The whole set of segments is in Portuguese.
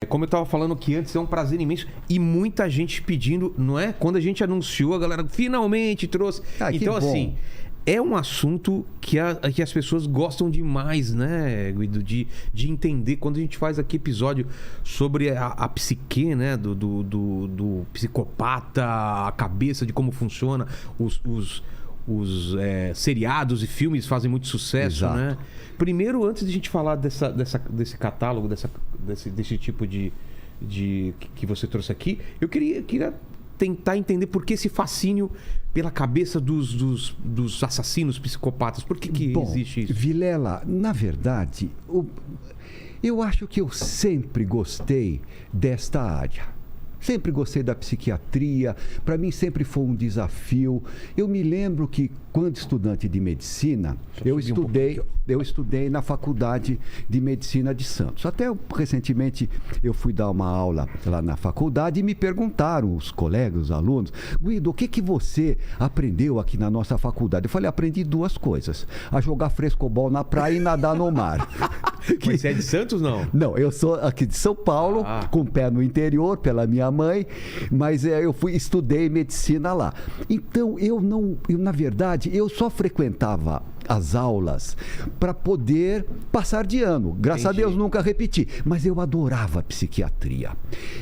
como eu estava falando aqui antes, é um prazer imenso. E muita gente pedindo, não é? Quando a gente anunciou, a galera finalmente trouxe. Então, assim, é um assunto que as pessoas gostam demais, né, Guido? De entender. Quando a gente faz aqui episódio sobre a psique, né? Do psicopata, a cabeça, de como funciona, os seriados e filmes fazem muito sucesso, Exato. né? Primeiro, antes de a gente falar desse catálogo, desse tipo de que você trouxe aqui, eu queria tentar entender por que esse fascínio pela cabeça dos assassinos psicopatas. Por que existe isso? Vilela, na verdade, eu acho que eu sempre gostei desta área. Sempre gostei da psiquiatria, para mim sempre foi um desafio. Eu me lembro que, quando estudante de medicina, eu estudei na Faculdade de Medicina de Santos. Até recentemente eu fui dar uma aula lá na faculdade e me perguntaram, os colegas, os alunos, Guido, o que você aprendeu aqui na nossa faculdade? Eu falei, aprendi duas coisas, a jogar frescobol na praia e nadar no mar. Mas você é de Santos, não? Não, eu sou aqui de São Paulo, com o pé no interior, pela minha mãe, mas eu estudei medicina lá. Então, na verdade, eu só frequentava as aulas para poder passar de ano. Graças a Deus nunca repeti, mas eu adorava psiquiatria.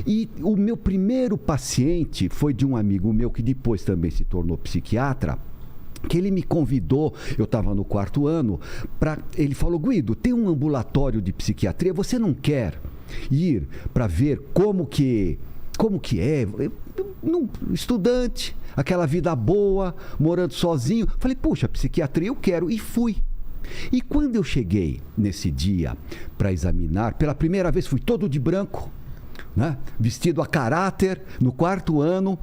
E o meu primeiro paciente foi de um amigo meu que depois também se tornou psiquiatra, que ele me convidou, eu estava no 4º ano, ele falou, Guido, tem um ambulatório de psiquiatria, você não quer ir para ver como que é, estudante, aquela vida boa, morando sozinho. Falei, puxa, psiquiatria eu quero, e fui. E quando eu cheguei nesse dia para examinar, pela primeira vez fui todo de branco, né? Vestido a caráter, no 4º ano,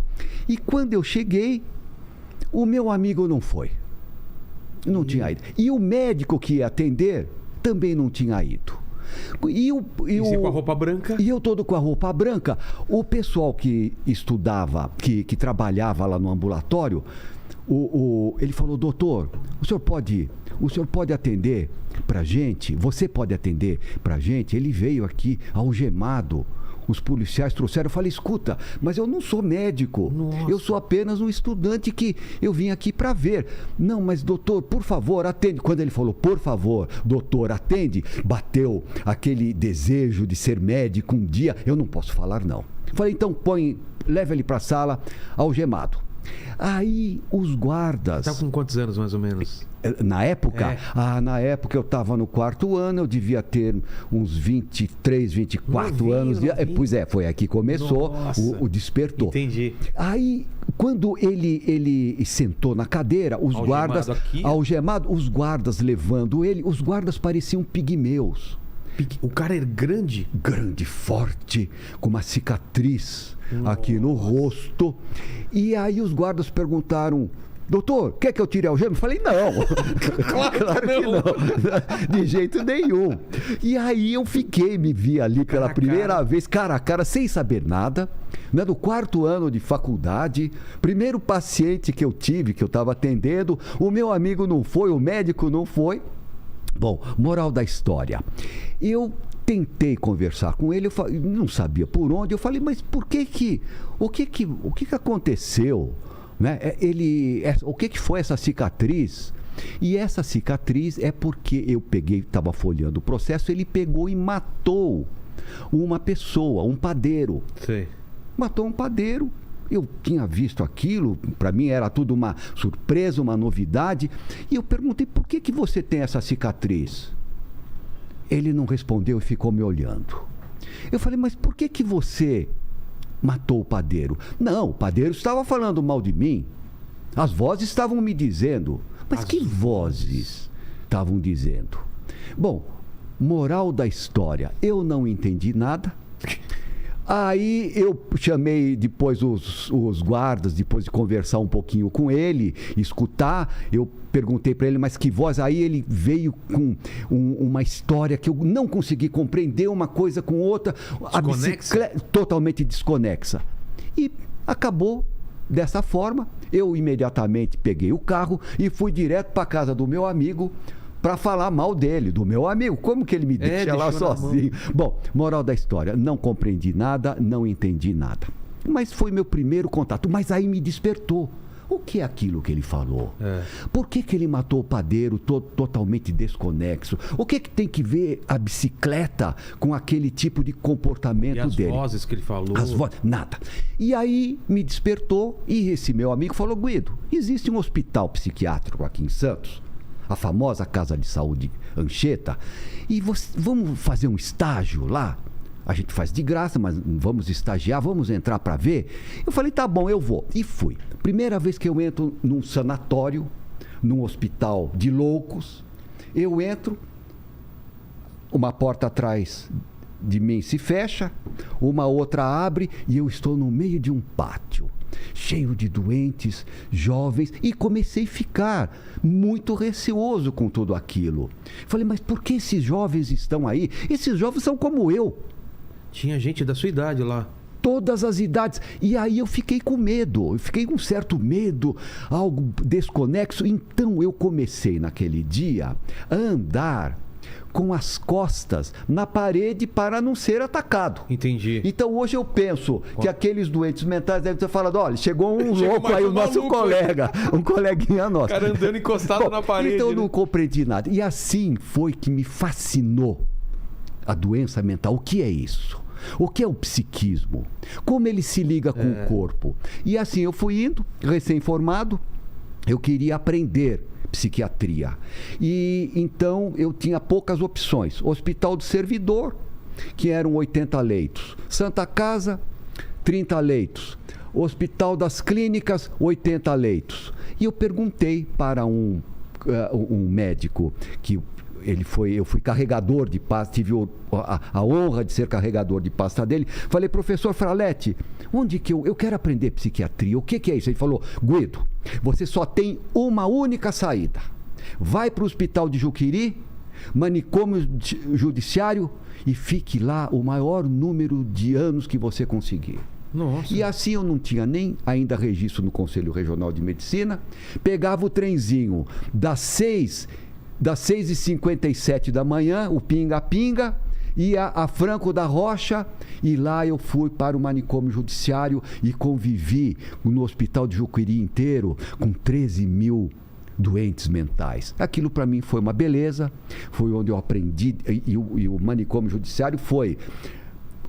e quando eu cheguei, o meu amigo não foi. Não tinha ido. E o médico que ia atender também não tinha ido. E você com a roupa branca? E eu todo com a roupa branca. O pessoal que estudava, que trabalhava lá no ambulatório, ele falou, doutor, o senhor pode atender pra gente? Você pode atender pra gente? Ele veio aqui algemado. Os policiais trouxeram, eu falei, escuta, mas eu não sou médico. Nossa. Eu sou apenas um estudante que eu vim aqui para ver. Não, mas doutor, por favor, atende. Quando ele falou, por favor, doutor, atende, bateu aquele desejo de ser médico um dia, eu não posso falar não. Falei, então leva ele para a sala, algemado. Aí os guardas... Tá com quantos anos, mais ou menos? Na época? Na época eu estava no 4º ano, eu devia ter uns 23, 24 anos. Pois é, foi aí que começou o despertou. Entendi. Aí, quando ele sentou na cadeira, os guardas... Algemado, os guardas levando ele, os guardas pareciam pigmeus. O cara era grande? Grande, forte, com uma cicatriz aqui no rosto. E aí os guardas perguntaram, doutor, quer que eu tire a algema? Eu falei, não. Claro que não. De jeito nenhum. E aí eu me vi ali pela primeira vez, cara a cara, sem saber nada, né, do 4º ano de faculdade. Primeiro paciente que eu tive, que eu estava atendendo, o meu amigo não foi, o médico não foi. Bom, moral da história. Eu tentei conversar com ele, eu não sabia por onde. Eu falei, mas o que aconteceu? Né? O que foi essa cicatriz? E essa cicatriz é porque eu estava folheando o processo, ele pegou e matou uma pessoa, um padeiro. Sim. Matou um padeiro. Eu tinha visto aquilo, para mim era tudo uma surpresa, uma novidade. E eu perguntei, por que você tem essa cicatriz? Ele não respondeu e ficou me olhando. Eu falei, mas por que você matou o padeiro? Não, o padeiro estava falando mal de mim. As vozes estavam me dizendo. Mas que vozes estavam dizendo? Bom, moral da história, eu não entendi nada. Aí eu chamei depois os guardas, depois de conversar um pouquinho com ele, escutar, eu perguntei para ele, mas que voz? Aí ele veio com uma história que eu não consegui compreender, uma coisa com outra, a bicicleta totalmente desconexa. E acabou dessa forma. Eu imediatamente peguei o carro e fui direto para a casa do meu amigo para falar mal dele, do meu amigo. Como que ele me deixa lá sozinho? Bom, moral da história, não compreendi nada, não entendi nada. Mas foi meu primeiro contato. Mas aí me despertou. O que é aquilo que ele falou? Por que ele matou o padeiro totalmente desconexo? O que tem que ver a bicicleta com aquele tipo de comportamento dele? As vozes que ele falou? Nada. E aí me despertou e esse meu amigo falou, Guido, existe um hospital psiquiátrico aqui em Santos, a famosa Casa de Saúde Anchieta, e vamos fazer um estágio lá? A gente faz de graça, mas vamos estagiar, vamos entrar para ver. Eu falei, tá bom, eu vou. E fui. Primeira vez que eu entro num sanatório, num hospital de loucos, eu entro, uma porta atrás de mim se fecha, uma outra abre e eu estou no meio de um pátio, cheio de doentes, jovens, e comecei a ficar muito receoso com tudo aquilo. Falei, mas por que esses jovens estão aí? Esses jovens são como eu. Tinha gente da sua idade lá. Todas as idades. E aí eu fiquei com medo. Eu fiquei com um certo medo, algo desconexo. Então eu comecei naquele dia a andar com as costas na parede para não ser atacado. Entendi. Então hoje eu penso que aqueles doentes mentais devem ter falado, olha, chegou um louco aí, o nosso colega, um coleguinha nosso. O cara andando encostado na parede. Então eu não compreendi nada. E assim foi que me fascinou a doença mental. O que é isso? O que é o psiquismo? Como ele se liga com o corpo? E assim eu fui indo, recém-formado, eu queria aprender psiquiatria. E então eu tinha poucas opções. Hospital do Servidor, que eram 80 leitos. Santa Casa, 30 leitos. Hospital das Clínicas, 80 leitos. E eu perguntei para um médico que eu fui carregador de pasta, tive a honra de ser carregador de pasta dele. Falei, professor Fraletti, onde que eu quero aprender psiquiatria? O que é isso? Ele falou, Guido, você só tem uma única saída. Vai para o hospital de Juqueri, manicômio judiciário, e fique lá o maior número de anos que você conseguir. Nossa. E assim eu não tinha nem ainda registro no Conselho Regional de Medicina, pegava o trenzinho das 6h57 da manhã, o pinga-pinga, ia a Franco da Rocha, e lá eu fui para o manicômio judiciário e convivi no hospital de Juqueri inteiro com 13 mil doentes mentais. Aquilo para mim foi uma beleza, foi onde eu aprendi, e o manicômio judiciário foi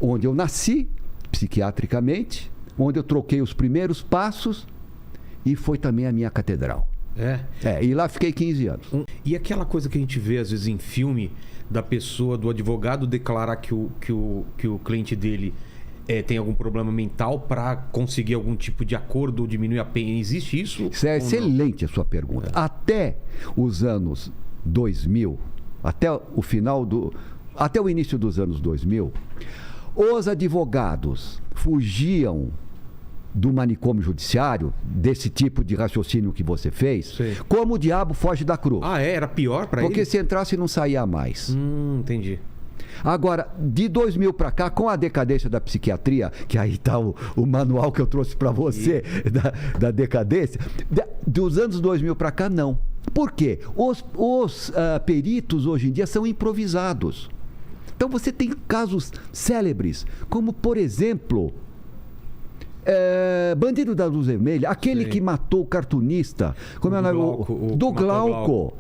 onde eu nasci, psiquiatricamente, onde eu troquei os primeiros passos, e foi também a minha catedral. E lá fiquei 15 anos. E aquela coisa que a gente vê às vezes em filme, da pessoa, do advogado declarar que o cliente dele tem algum problema mental para conseguir algum tipo de acordo ou diminuir a pena. Existe isso? Isso é excelente a sua pergunta. Até os anos 2000, até o início dos anos 2000, os advogados fugiam do manicômio judiciário, desse tipo de raciocínio que você fez, Sim. Como o diabo foge da cruz. Era pior para ele? Porque se entrasse não saía mais. Entendi. Agora, de 2000 para cá, com a decadência da psiquiatria, que aí está o manual que eu trouxe para você, da decadência, dos anos 2000 para cá, não. Por quê? Os peritos hoje em dia são improvisados. Então você tem casos célebres, como por exemplo, Bandido da Luz Vermelha, aquele que matou o cartunista, como é o nome? Do Glauco.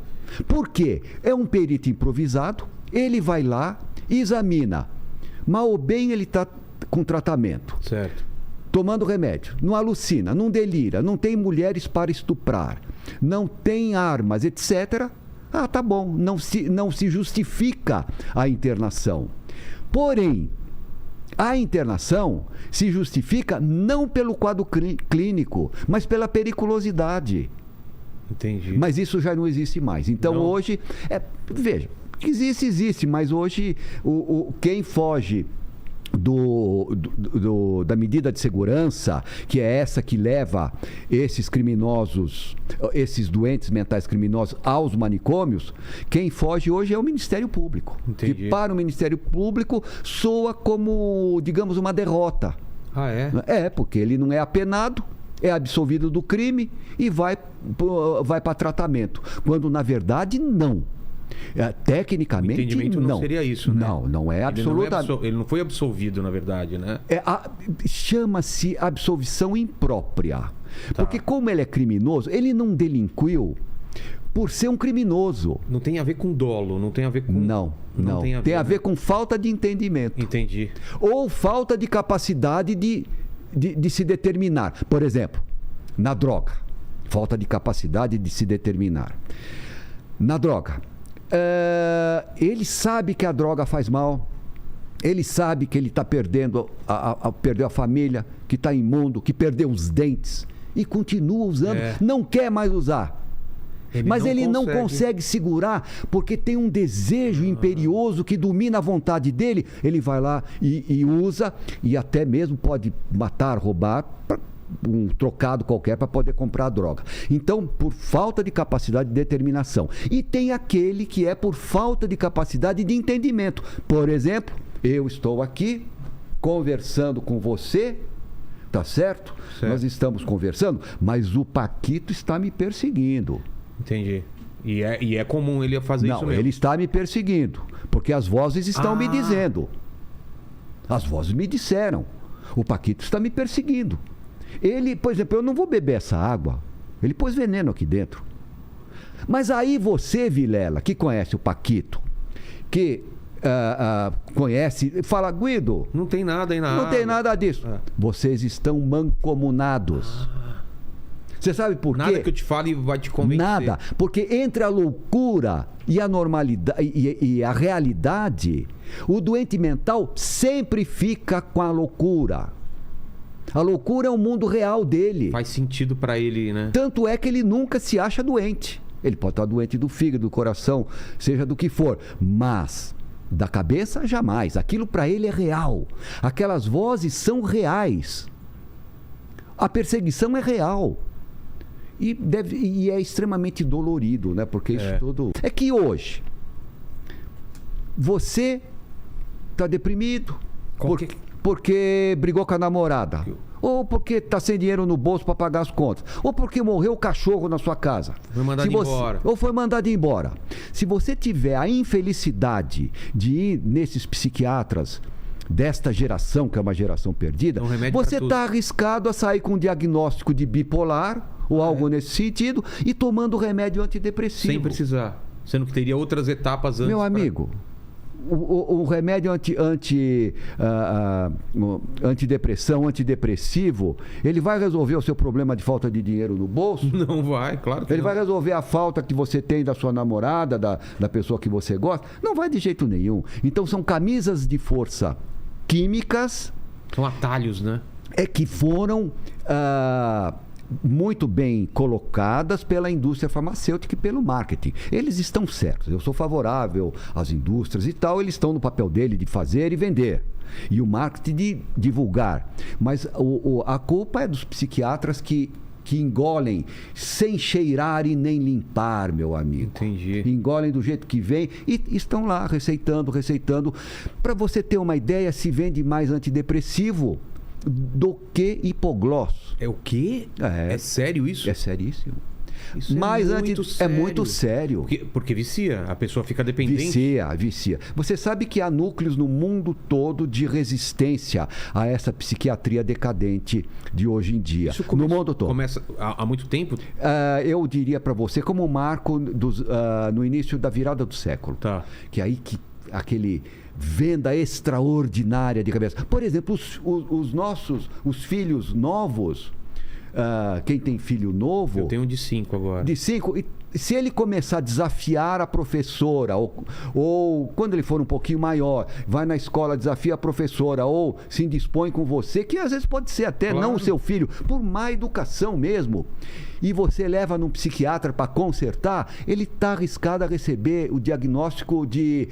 Por quê? É um perito improvisado, ele vai lá, examina. Mal ou bem ele está com tratamento. Certo. Tomando remédio. Não alucina, não delira, não tem mulheres para estuprar, não tem armas, etc. Tá bom, não se justifica a internação. Porém, a internação se justifica não pelo quadro clínico, mas pela periculosidade. Entendi. Mas isso já não existe mais. Então hoje, veja, existe, mas hoje quem foge da medida de segurança, que é essa que leva esses criminosos, esses doentes mentais criminosos aos manicômios, quem foge hoje é o Ministério Público. Entendi. Que para o Ministério Público soa como, digamos, uma derrota. Porque ele não é apenado, é absolvido do crime e vai para tratamento. Quando, na verdade, não. Tecnicamente, o entendimento não seria isso, né? Não é absolutamente. Ele não foi absolvido, na verdade, né? Chama-se absolvição imprópria. Tá. Porque como ele é criminoso, ele não delinquiu por ser um criminoso. Não tem a ver com dolo, não tem a ver com... Não. Tem a ver com falta de entendimento. Entendi. Ou falta de capacidade de se determinar. Por exemplo, na droga. Falta de capacidade de se determinar. Na droga. Ele sabe que a droga faz mal. Ele sabe que ele está perdendo perdeu a família, que está imundo, que perdeu os dentes. E continua usando. Não quer mais usar. Mas ele não consegue segurar, porque tem um desejo imperioso que domina a vontade dele. Ele vai lá e usa, e até mesmo pode matar, roubar, um trocado qualquer para poder comprar a droga. Então, por falta de capacidade de determinação. E tem aquele que é por falta de capacidade de entendimento. Por exemplo, eu estou aqui conversando com você, tá certo? Nós estamos conversando, mas o Paquito está me perseguindo. Entendi. E é comum ele fazer isso mesmo? Não, ele está me perseguindo, porque as vozes estão me dizendo. As vozes me disseram. O Paquito está me perseguindo. Ele, por exemplo, eu não vou beber essa água. Ele pôs veneno aqui dentro. Mas aí você, Vilela, que conhece o Paquito, que conhece, fala, Guido... Não tem nada aí na água. Não tem nada disso. Vocês estão mancomunados. Você sabe por quê? Nada que eu te fale vai te convencer. Nada. Porque entre a loucura e a normalidade e a realidade, o doente mental sempre fica com a loucura. A loucura é o mundo real dele. Faz sentido para ele, né? Tanto é que ele nunca se acha doente. Ele pode estar doente do fígado, do coração, seja do que for. Mas da cabeça, jamais. Aquilo para ele é real. Aquelas vozes são reais. A perseguição é real. E é extremamente dolorido, né? Porque isso tudo... É que hoje, você está deprimido porque brigou com a namorada. Ou porque está sem dinheiro no bolso para pagar as contas. Ou porque morreu o cachorro na sua casa. Foi mandado embora. Ou foi mandado embora. Se você tiver a infelicidade de ir nesses psiquiatras desta geração, que é uma geração perdida, você está arriscado a sair com um diagnóstico de bipolar ou algo nesse sentido e tomando remédio antidepressivo. Sem precisar. Sendo que teria outras etapas antes. Meu amigo, o remédio antidepressão, antidepressivo, ele vai resolver o seu problema de falta de dinheiro no bolso? Não vai, claro que ele não. Vai resolver a falta que você tem da sua namorada, da pessoa que você gosta? Não vai de jeito nenhum. Então são camisas de força químicas. São atalhos, né? Que foram muito bem colocadas pela indústria farmacêutica e pelo marketing. Eles estão certos. Eu sou favorável às indústrias e tal. Eles estão no papel dele de fazer e vender. E o marketing de divulgar. Mas a culpa é dos psiquiatras que engolem sem cheirar e nem limpar, meu amigo. Entendi. Engolem do jeito que vem e estão lá receitando. Para você ter uma ideia, se vende mais antidepressivo do que hipoglós. É o quê? É sério isso? É seríssimo. Isso mas é muito sério. Porque vicia, a pessoa fica dependente. Vicia. Você sabe que há núcleos no mundo todo de resistência a essa psiquiatria decadente de hoje em dia. Isso no mundo todo. Começa há muito tempo? Eu diria para você, como um marco no início da virada do século. Tá. Que aí aquele venda extraordinária de cabeça. Por exemplo, os filhos novos, quem tem filho novo... Eu tenho um de 5 agora. De 5, se ele começar a desafiar a professora, ou quando ele for um pouquinho maior, vai na escola, desafia a professora, ou se indispõe com você, que às vezes pode ser até não o seu filho, por má educação mesmo, e você leva num psiquiatra para consertar, ele está arriscado a receber o diagnóstico de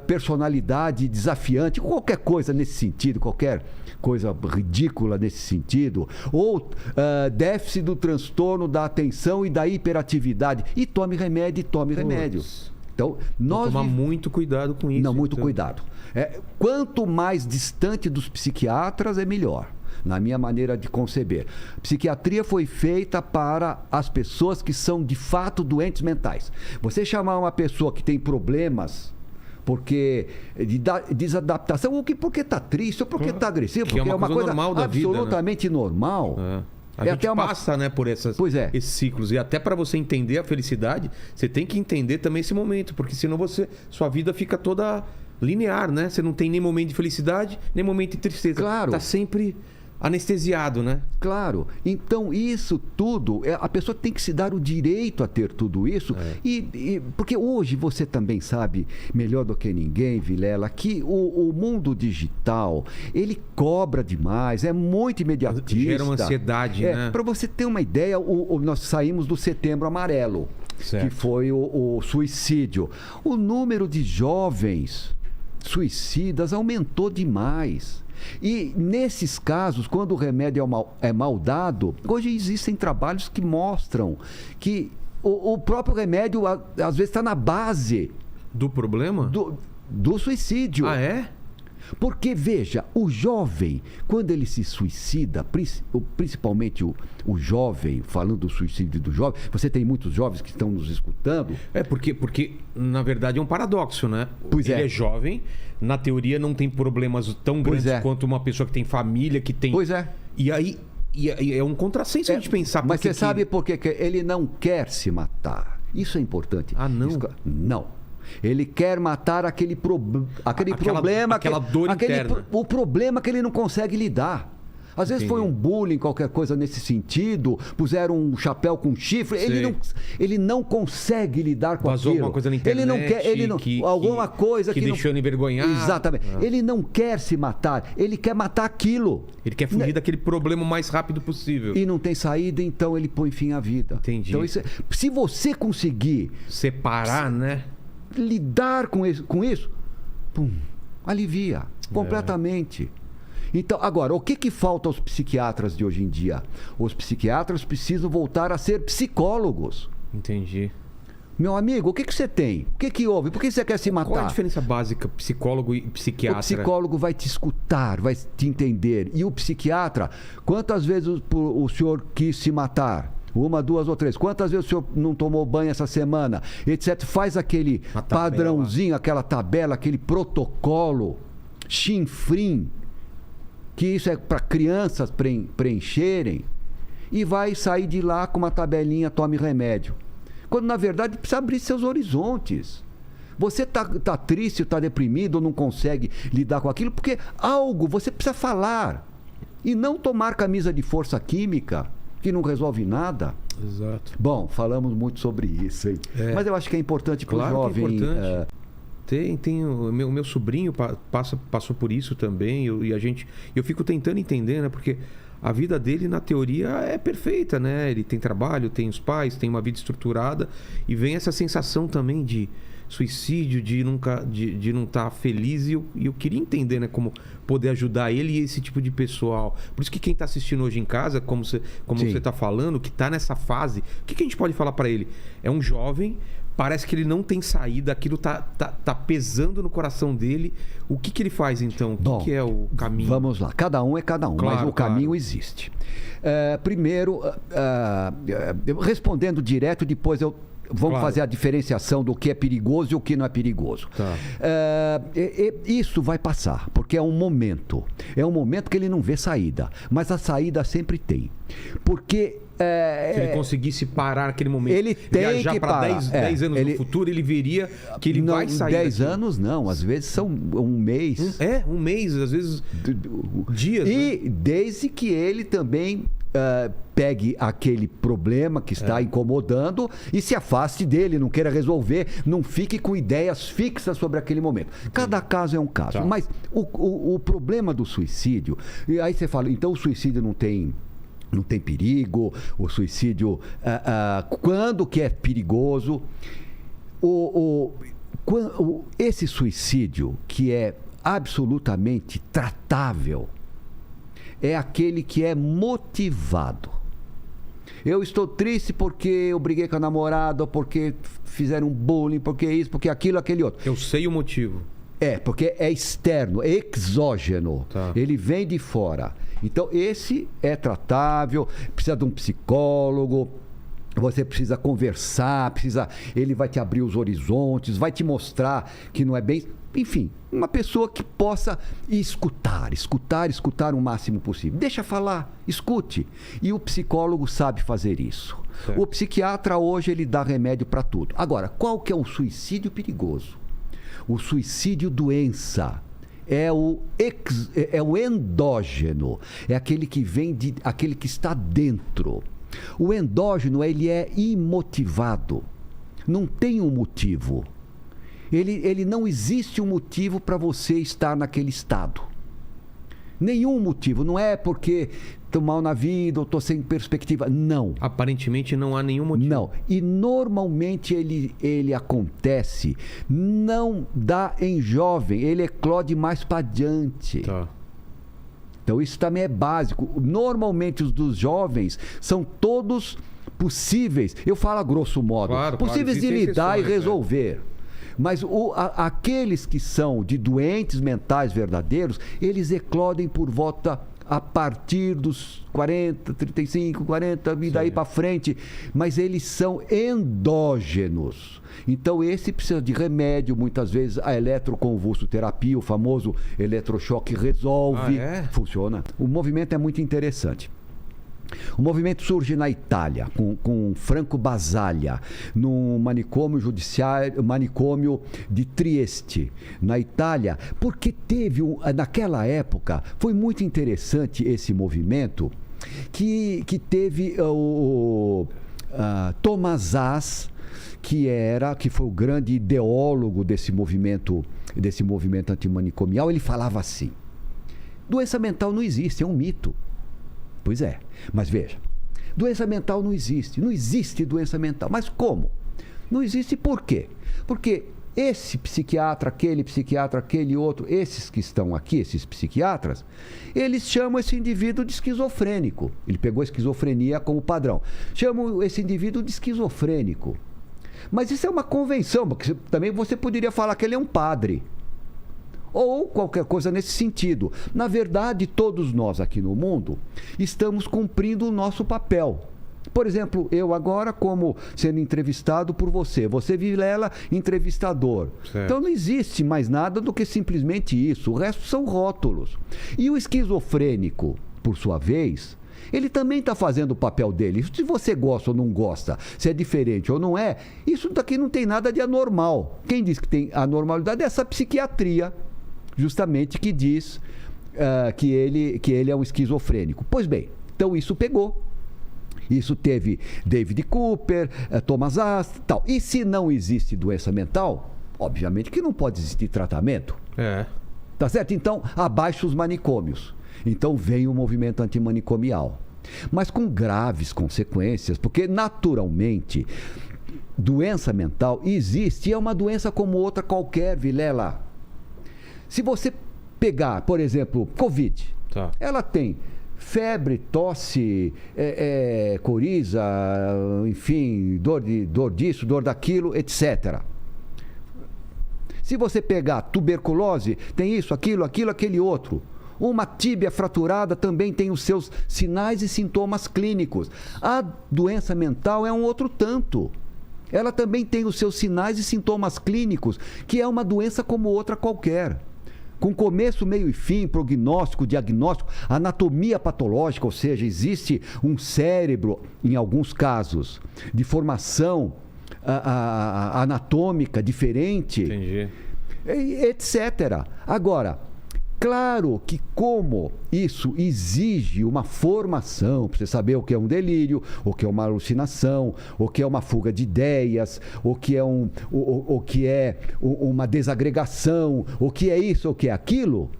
personalidade desafiante, qualquer coisa nesse sentido, qualquer coisa ridícula nesse sentido, ou déficit do transtorno da atenção e da hiperatividade. E tome remédio. Então, tomar muito cuidado com isso. Não, muito cuidado. Quanto mais distante dos psiquiatras, é melhor. na minha maneira de conceber. Psiquiatria foi feita para as pessoas que são de fato doentes mentais. Você chamar uma pessoa que tem problemas porque de desadaptação, ou que porque está triste, ou porque está agressivo, porque é uma coisa normal da absolutamente vida, né? normal. A gente passa, né, por esses ciclos. E até para você entender a felicidade, você tem que entender também esse momento, porque senão sua vida fica toda linear, né? Você não tem nem momento de felicidade, nem momento de tristeza. Claro. Tá sempre anestesiado, né? Claro. Então, isso tudo, a pessoa tem que se dar o direito a ter tudo isso. Porque hoje você também sabe, melhor do que ninguém, Vilela, que o mundo digital, ele cobra demais, é muito imediatista. Gera uma ansiedade, né? Para você ter uma ideia, nós saímos do Setembro Amarelo, que foi o suicídio. O número de jovens suicidas aumentou demais. E nesses casos, quando o remédio é mal dado, hoje existem trabalhos que mostram que o próprio remédio às vezes está na base do problema? Do suicídio. Ah, é? Porque, veja, o jovem, quando ele se suicida, principalmente o jovem, falando do suicídio do jovem, você tem muitos jovens que estão nos escutando. Porque na verdade é um paradoxo, né? Pois ele é jovem, na teoria não tem problemas tão grandes quanto uma pessoa que tem família, que tem... Pois é. E aí é um contrassenso a gente pensar... Mas você sabe por que ele não quer se matar? Isso é importante. Ah, não? Não. Ele quer matar aquele problema, aquela dor interna. O problema que ele não consegue lidar. Às vezes foi um bullying, qualquer coisa nesse sentido, puseram um chapéu com chifre, ele não consegue lidar com aquilo. Alguma coisa na internet, alguma coisa que deixou ele envergonhado. Exatamente. Ele não quer se matar, ele quer matar aquilo. Ele quer fugir daquele problema o mais rápido possível. E não tem saída, então ele põe fim à vida. Entendi. Então, se você conseguir... separar, né? Lidar com isso, alivia completamente. Então, agora, o que falta aos psiquiatras de hoje em dia? Os psiquiatras precisam voltar a ser psicólogos. Entendi. Meu amigo, o que você tem? O que houve? Por que você quer se matar? Qual é a diferença básica, psicólogo e psiquiatra? O psicólogo vai te escutar, vai te entender. E o psiquiatra, quantas vezes o senhor quis se matar? 1, 2 ou 3. Quantas vezes o senhor não tomou banho essa semana? Etc. Faz aquele padrãozinho, aquela tabela, aquele protocolo, chinfrim, que isso é para crianças preencherem, e vai sair de lá com uma tabelinha, tome remédio. Quando, na verdade, precisa abrir seus horizontes. Você tá triste, está deprimido, não consegue lidar com aquilo, porque você precisa falar. E não tomar camisa de força química, que não resolve nada. Exato. Bom, falamos muito sobre isso, hein? Mas eu acho que é importante para o jovem... Que é importante. Tem o meu sobrinho passou por isso também, eu fico tentando entender, né? Porque a vida dele, na teoria, é perfeita, né? Ele tem trabalho, tem os pais, tem uma vida estruturada, e vem essa sensação também de suicídio, de não estar feliz, e eu queria entender, né, como poder ajudar ele e esse tipo de pessoal. Por isso que quem está assistindo hoje em casa, como você está falando, que está nessa fase, o que a gente pode falar para ele? É um jovem, parece que ele não tem saída, aquilo tá pesando no coração dele. O que ele faz, então? O que é o caminho? Vamos lá. Cada um é cada um, mas o caminho existe. Primeiro, respondendo direto, depois vamos fazer a diferenciação do que é perigoso e o que não é perigoso. Tá. Isso vai passar, porque é um momento. É um momento que ele não vê saída, mas a saída sempre tem. Porque... se ele conseguisse parar naquele momento, ele tem que parar. 10 anos no futuro, ele veria que ele vai sair 10 anos não, às vezes são um mês. Um mês, às vezes dias. E desde que ele também pegue aquele problema que está incomodando e se afaste dele, não queira resolver, não fique com ideias fixas sobre aquele momento. Cada caso é um caso. Tá. Mas o problema do suicídio, e aí você fala, então o suicídio não tem perigo, o suicídio, quando que é perigoso? Esse suicídio que é absolutamente tratável é aquele que é motivado. Eu estou triste porque eu briguei com a namorada, porque fizeram bullying, porque isso, porque aquilo, aquele outro. Eu sei o motivo. Porque é externo, é exógeno. Tá. Ele vem de fora. Então, esse é tratável, precisa de um psicólogo, você precisa conversar, ele vai te abrir os horizontes, vai te mostrar que não é bem... Enfim, uma pessoa que possa escutar o máximo possível. Deixa falar, escute. E o psicólogo sabe fazer isso. Certo. O psiquiatra hoje, ele dá remédio para tudo. Agora, qual que é o suicídio perigoso? O suicídio doença. É o endógeno. É aquele que vem aquele que está dentro. O endógeno, ele é imotivado. Não tem um motivo. Ele não existe um motivo para você estar naquele estado. Nenhum motivo. Não é porque estou mal na vida ou estou sem perspectiva. Não. Aparentemente não há nenhum motivo. Não. E normalmente ele acontece, não dá em jovem, ele eclode mais para adiante. Tá. Então isso também é básico. Normalmente os dos jovens são todos possíveis, eu falo a grosso modo, possíveis de lidar e resolver. Mas aqueles que são de doentes mentais verdadeiros, eles eclodem por volta a partir dos 40, 35, 40 e daí para frente. Mas eles são endógenos. Então esse precisa de remédio, muitas vezes a eletroconvulsoterapia, o famoso eletrochoque resolve. Funciona. O movimento é muito interessante. O movimento surge na Itália, com Franco Basaglia, no manicômio de Trieste, na Itália, porque naquela época, foi muito interessante esse movimento, que teve o Thomas Szasz, que foi o grande ideólogo desse movimento antimanicomial. Ele falava assim: doença mental não existe, é um mito. Pois é, mas veja, doença mental não existe doença mental. Mas como? Não existe por quê? Porque esse psiquiatra, aquele outro, esses que estão aqui, esses psiquiatras, eles chamam esse indivíduo de esquizofrênico. Ele pegou a esquizofrenia como padrão. Chamam esse indivíduo de esquizofrênico. Mas isso é uma convenção, porque também você poderia falar que ele é um padre. Ou qualquer coisa nesse sentido. Na verdade, todos nós aqui no mundo estamos cumprindo o nosso papel. Por exemplo, eu agora, como sendo entrevistado por você, Vilela, entrevistador. Certo. Então não existe mais nada do que simplesmente isso. O resto são rótulos. E o esquizofrênico, por sua vez, ele também está fazendo o papel dele. Se você gosta ou não gosta, se é diferente ou não é, isso daqui não tem nada de anormal. Quem diz que tem anormalidade é essa psiquiatria, justamente, que diz que ele é um esquizofrênico. Pois bem, então isso pegou. Isso teve David Cooper, Thomas Szasz, tal. E se não existe doença mental, obviamente que não pode existir tratamento. Tá certo? Então, abaixo os manicômios. Então vem o movimento antimanicomial. Mas com graves consequências, porque naturalmente doença mental existe e é uma doença como outra qualquer, Vilela. Se você pegar, por exemplo, Covid, ela tem febre, tosse, coriza, enfim, dor disso, dor daquilo, etc. Se você pegar tuberculose, tem isso, aquilo, aquele outro. Uma tíbia fraturada também tem os seus sinais e sintomas clínicos. A doença mental é um outro tanto. Ela também tem os seus sinais e sintomas clínicos, que é uma doença como outra qualquer. Com começo, meio e fim, prognóstico, diagnóstico, anatomia patológica, ou seja, existe um cérebro, em alguns casos, de formação anatômica diferente, etc. Agora, claro que como isso exige uma formação, para você saber o que é um delírio, o que é uma alucinação, o que é uma fuga de ideias, o que é uma desagregação, o que é isso, o que é aquilo,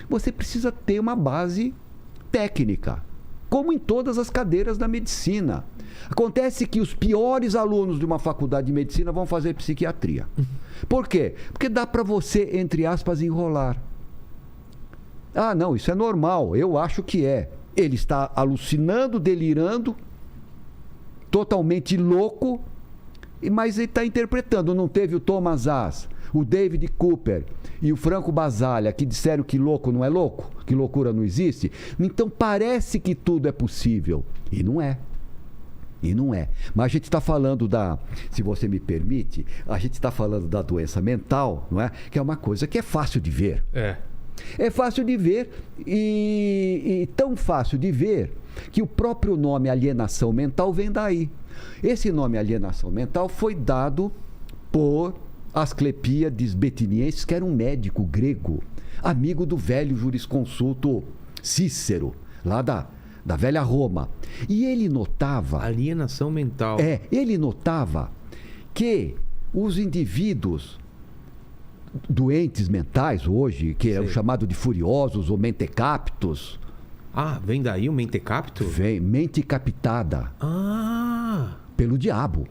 você precisa ter uma base técnica, como em todas as cadeiras da medicina. Acontece que os piores alunos de uma faculdade de medicina vão fazer psiquiatria. Por quê? Porque dá para você, entre aspas, enrolar. Ah, não, isso é normal, eu acho que é. Ele está alucinando, delirando, totalmente louco, mas ele está interpretando. Não teve o Thomas Szasz, o David Cooper e o Franco Basaglia, que disseram que louco não é louco, que loucura não existe, então parece que tudo é possível. E não é. E não é. Mas a gente está falando se você me permite, a gente está falando da doença mental, não é? Que é uma coisa que é fácil de ver. É fácil de ver e tão fácil de ver que o próprio nome alienação mental vem daí. Esse nome alienação mental foi dado por Asclepíades Betiniensis, que era um médico grego, amigo do velho jurisconsulto Cícero, lá da velha Roma. E ele notava... Alienação mental. Ele notava que os indivíduos doentes mentais hoje, que é o chamado de furiosos ou mentecaptos... Vem daí o mentecapto? Vem, mente captada. Pelo diabo.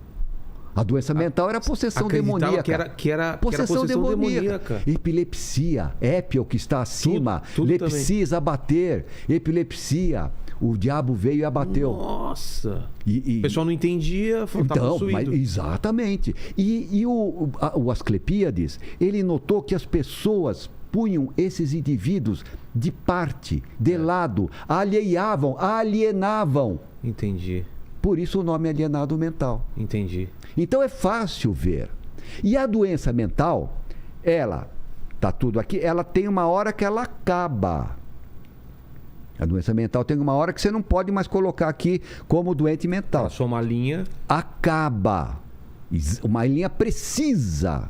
A doença mental era possessão demoníaca. Que era possessão demoníaca. Epilepsia, épio que está acima, tudo lepsia, abater, epilepsia. O diabo veio e abateu. Nossa! O pessoal não entendia, estava possuído. Exatamente. E o Asclepíades, ele notou que as pessoas punham esses indivíduos de parte, de lado, alienavam. Entendi. Por isso o nome alienado mental. Entendi. Então é fácil ver. E a doença mental, ela, tá tudo aqui, ela tem uma hora que ela acaba. A doença mental tem uma hora que você não pode mais colocar aqui como doente mental. Só uma linha. Acaba. Uma linha precisa.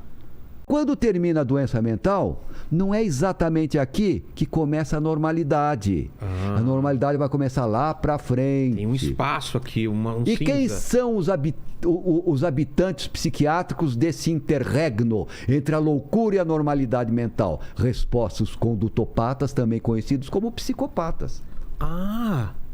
Quando termina a doença mental, não é exatamente aqui que começa a normalidade. A normalidade vai começar lá para frente. Tem um espaço aqui, um E cinza. quem são os habitantes psiquiátricos desse interregno entre a loucura e a normalidade mental? Respostos condutopatas, também conhecidos como psicopatas.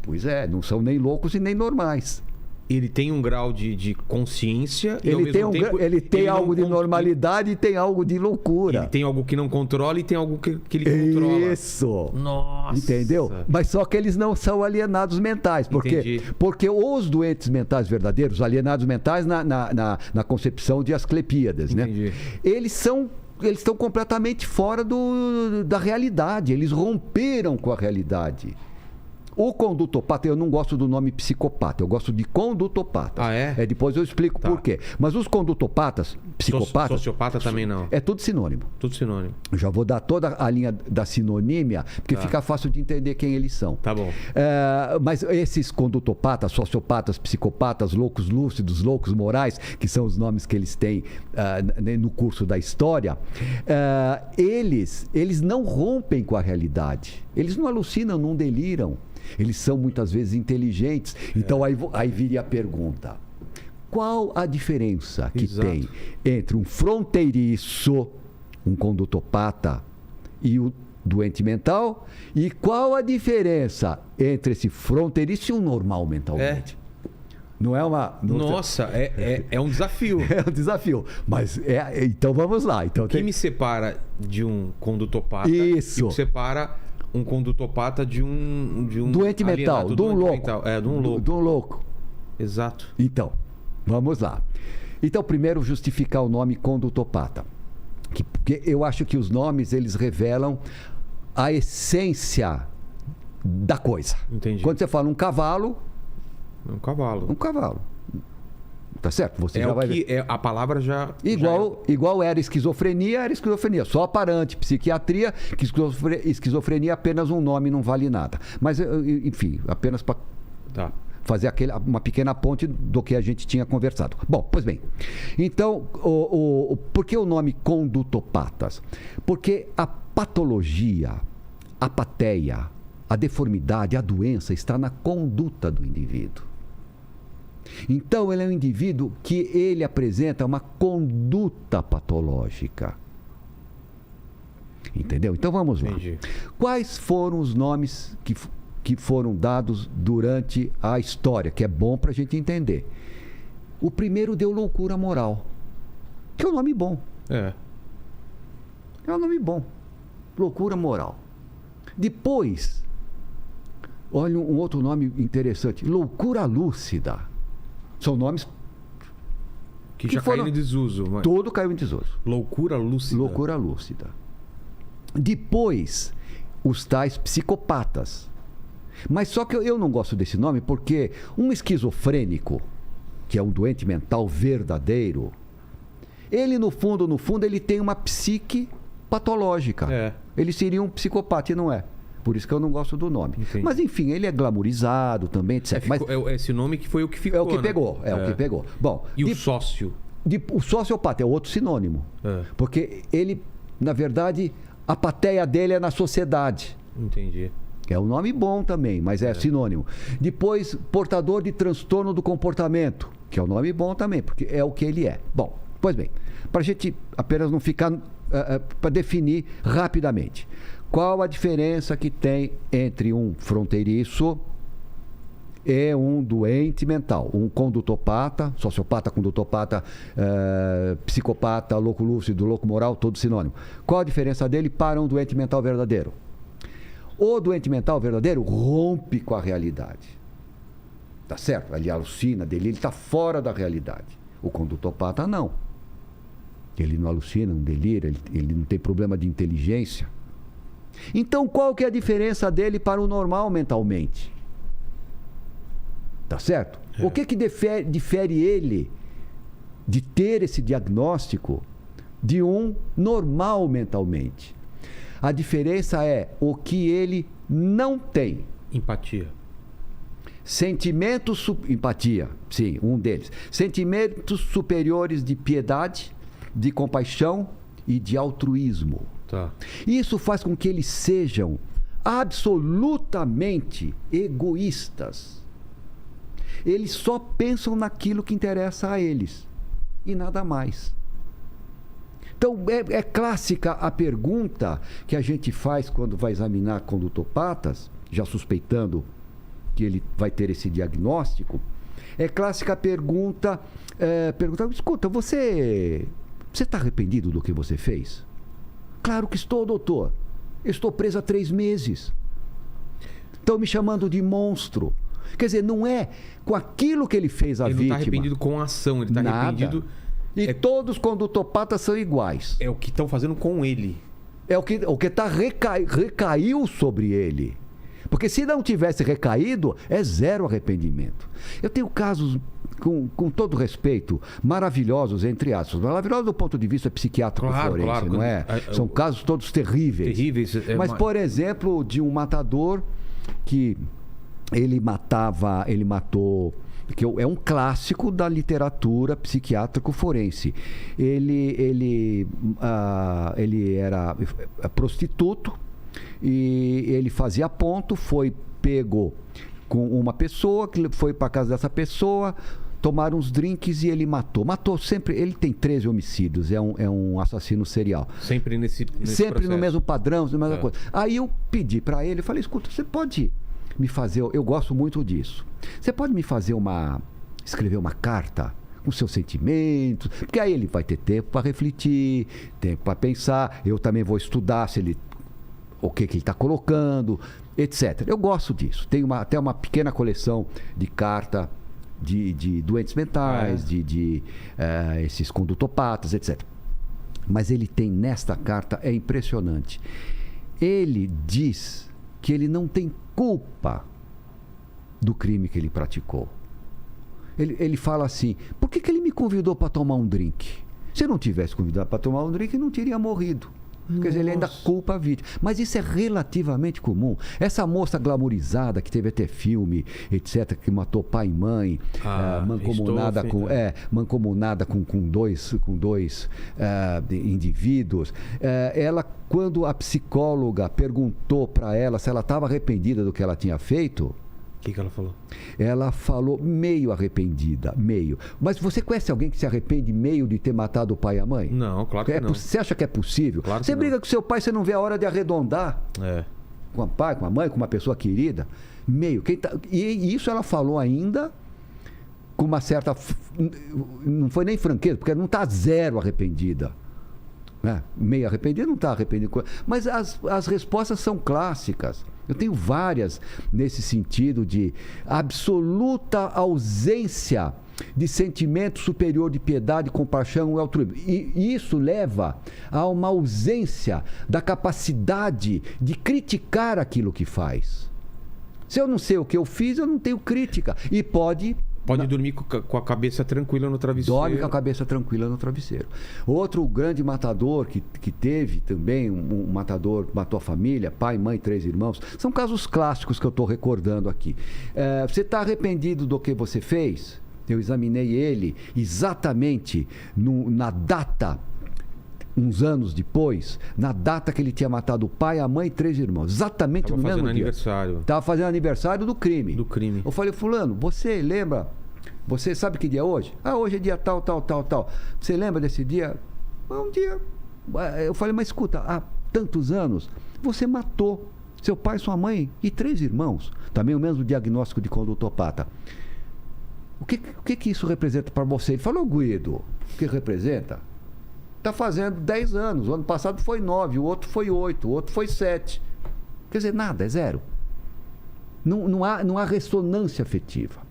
Pois é, não são nem loucos e nem normais. Ele tem um grau de consciência e ao Ele mesmo tempo... Ele tem algo de normalidade e tem algo de loucura. Ele tem algo que não controla e tem algo que ele controla. Isso. Nossa. Entendeu? Mas só que eles não são alienados mentais. Porque os doentes mentais verdadeiros, os alienados mentais na concepção de Asclepíades, né? Eles estão completamente fora da realidade. Eles romperam com a realidade. O condutopata, eu não gosto do nome psicopata, eu gosto de condutopata. Depois eu explico por quê. Mas os condutopatas, psicopatas... Sociopata também não. É tudo sinônimo. Tudo sinônimo. Eu já vou dar toda a linha da sinonímia, porque fica fácil de entender quem eles são. Tá bom. Mas esses condutopatas, sociopatas, psicopatas, loucos lúcidos, loucos morais, que são os nomes que eles têm no curso da história, eles não rompem com a realidade. Eles não alucinam, não deliram. Eles são muitas vezes inteligentes. Então aí viria a pergunta: qual a diferença que tem entre um fronteiriço, um condutopata, e o doente mental? E qual a diferença entre esse fronteiriço e um normal mentalmente? Não é uma... Nossa, é um desafio. É um desafio. Mas então vamos lá. Então, o que me separa de um condutopata? Isso. E o que separa um condutopata de um doente mental, de um louco. De um louco. De um louco. Exato. Então, vamos lá. Então, primeiro, justificar o nome condutopata. Porque eu acho que os nomes, eles revelam a essência da coisa. Entendi. Quando você fala um cavalo... Um cavalo. Um cavalo. Tá certo? Você já vai ver. A palavra já... Igual era esquizofrenia. Só para antipsiquiatria, que esquizofrenia é apenas um nome, não vale nada. Mas, enfim, apenas para fazer uma pequena ponte do que a gente tinha conversado. Bom, pois bem. Então, por que o nome condutopatas? Porque a patologia, a apatia, a deformidade, a doença está na conduta do indivíduo. Então, ele é um indivíduo que ele apresenta uma conduta patológica. Entendeu? Então, vamos lá. Entendi. Quais foram os nomes que foram dados durante a história? Que é bom para a gente entender. O primeiro deu loucura moral. Que é um nome bom. É um nome bom. Loucura moral. Depois, olha um outro nome interessante. Loucura lúcida. São nomes Que já caiu em desuso. Mas... Tudo caiu em desuso. Loucura lúcida. Loucura lúcida. Depois, os tais psicopatas. Mas só que eu não gosto desse nome porque um esquizofrênico, que é um doente mental verdadeiro, ele no fundo, ele tem uma psique patológica. É. Ele seria um psicopata e não é. Por isso que eu não gosto do nome. Entendi. Mas enfim, ele é glamourizado também, etc. Mas esse nome que foi o que ficou. é o que pegou, o que pegou. Bom, e o sócio? O sociopata é outro sinônimo. Porque ele, na verdade, a pateia dele é na sociedade. Entendi. É um nome bom também, mas é sinônimo. Depois, portador de transtorno do comportamento, que é um nome bom também, porque é o que ele é. Bom, pois bem, para a gente apenas não ficar... para definir rapidamente. Qual a diferença que tem entre um fronteiriço e um doente mental? Um condutopata, sociopata, condutopata, psicopata, louco lúcido, louco moral, todo sinônimo. Qual a diferença dele para um doente mental verdadeiro? O doente mental verdadeiro rompe com a realidade. Tá certo? Ele alucina, ele está fora da realidade. O condutopata não. Ele não alucina, não delira, ele não tem problema de inteligência. Então, qual que é a diferença dele para o normal mentalmente? Tá certo? O que difere ele de ter esse diagnóstico de um normal mentalmente? A diferença é o que ele não tem. Empatia. Empatia, sim, um deles. Sentimentos superiores de piedade, de compaixão e de altruísmo. Tá. Isso faz com que eles sejam absolutamente egoístas. Eles só pensam naquilo que interessa a eles e nada mais. Então, é clássica a pergunta que a gente faz quando vai examinar condutopatas, já suspeitando que ele vai ter esse diagnóstico. É clássica a pergunta, escuta, você está arrependido do que você fez? Claro que estou, doutor. Eu estou preso há 3 meses. Estão me chamando de monstro. Quer dizer, não é com aquilo que ele fez a vítima. Ele não está arrependido com a ação, ele está arrependido... E todos os condutopatas são iguais. É o que estão fazendo com ele. É o que recaiu sobre ele. Porque se não tivesse recaído, é zero arrependimento. Eu tenho casos, com todo respeito, maravilhosos, entre aspas. Maravilhosos do ponto de vista psiquiátrico forense, não é? São casos todos terríveis. Terríveis. Mas, por exemplo, de um matador que ele matou... que é um clássico da literatura psiquiátrico-forense. Ele era prostituto e ele fazia ponto, foi pego com uma pessoa, que foi para casa dessa pessoa, tomaram uns drinks e ele matou. Matou sempre, ele tem 13 homicídios, é um assassino serial. Sempre nesse Sempre processo. No mesmo padrão, na mesma coisa. Aí eu pedi para ele, falei, escuta, você pode... me fazer, eu gosto muito disso. Você pode me fazer escrever uma carta com seus sentimentos, porque aí ele vai ter tempo para refletir, tempo para pensar, eu também vou estudar o que ele está colocando, etc. Eu gosto disso. Tenho até uma pequena coleção de carta de doentes mentais, esses condutopatas, etc. Mas ele tem nesta carta, é impressionante. Ele diz que ele não tem culpa do crime que ele praticou. Ele fala assim, por que ele me convidou para tomar um drink? Se eu não tivesse convidado para tomar um drink, eu não teria morrido. Quer dizer, ele ainda culpa a vítima. Mas isso é relativamente comum. Essa moça glamourizada, que teve até filme, etc., que matou pai e mãe, mancomunada com dois indivíduos. Ela, quando a psicóloga perguntou para ela se ela estava arrependida do que ela tinha feito... O que ela falou? Ela falou meio arrependida, meio. Mas você conhece alguém que se arrepende meio de ter matado o pai e a mãe? Não, claro que não. Você acha que é possível? Claro que você briga com seu pai, você não vê a hora de arredondar. Com o pai, com a mãe, com uma pessoa querida. Meio. E isso ela falou ainda com uma certa... Não foi nem franqueza, porque ela não está zero arrependida. Meio arrependida, não está arrependida. Mas as respostas são clássicas. Eu tenho várias nesse sentido de absoluta ausência de sentimento superior de piedade, compaixão e altruísmo. E isso leva a uma ausência da capacidade de criticar aquilo que faz. Se eu não sei o que eu fiz, eu não tenho crítica. E pode dormir com a cabeça tranquila no travesseiro. Dorme com a cabeça tranquila no travesseiro. Outro grande matador que teve também, um matador matou a família, pai, mãe, 3 irmãos. São casos clássicos que eu estou recordando aqui. Você está arrependido do que você fez? Eu examinei ele exatamente na data, uns anos depois, na data que ele tinha matado o pai, a mãe e 3 irmãos. Exatamente no mesmo dia. Aniversário. Estava fazendo aniversário do crime. Do crime. Eu falei, fulano, você lembra? Você sabe que dia é hoje? Hoje é dia tal, tal, tal, tal. Você lembra desse dia? Um dia. Eu falei, mas escuta, há tantos anos, você matou seu pai, sua mãe e 3 irmãos. Também o mesmo diagnóstico de condutopata. O que isso representa para você? Ele falou, Guido, o que representa? Está fazendo 10 anos. O ano passado foi 9, o outro foi 8, o outro foi 7. Quer dizer, nada, é 0. Não há ressonância afetiva.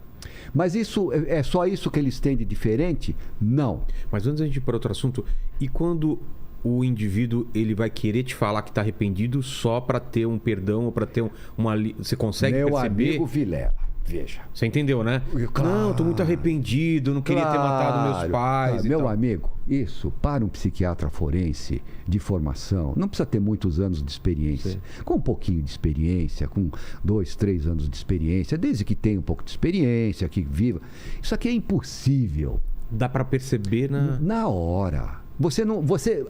Mas isso é só isso que eles têm de diferente? Não. Mas antes da gente ir para outro assunto, e quando o indivíduo ele vai querer te falar que está arrependido só para ter um perdão ou para ter uma... Você consegue perceber? Meu amigo Vilela, veja. Você entendeu, né? Claro, não, estou muito arrependido, não queria ter matado meus pais. Meu amigo, isso, para um psiquiatra forense de formação, não precisa ter muitos anos de experiência. Sim. Com um pouquinho de experiência, com 2, 3 anos de experiência, desde que tenha um pouco de experiência, que viva. Isso aqui é impossível. Dá para perceber na hora.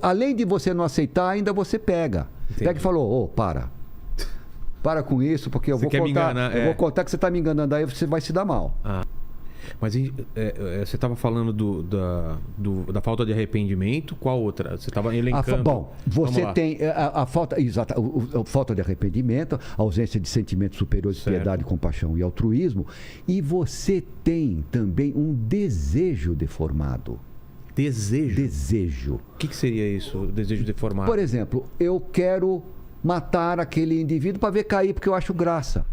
Além de você não aceitar, ainda você pega. Entendi. Pega e falou, para com isso, porque eu vou contar que você está me enganando, aí você vai se dar mal. Mas você estava falando da falta de arrependimento, qual outra? Você estava elencando. Você tem a falta, exata, a falta de arrependimento, a ausência de sentimentos superiores de piedade, compaixão e altruísmo, e você tem também um desejo deformado. Desejo. O que seria isso, desejo deformado? Por exemplo, eu quero matar aquele indivíduo para ver cair, porque eu acho graça.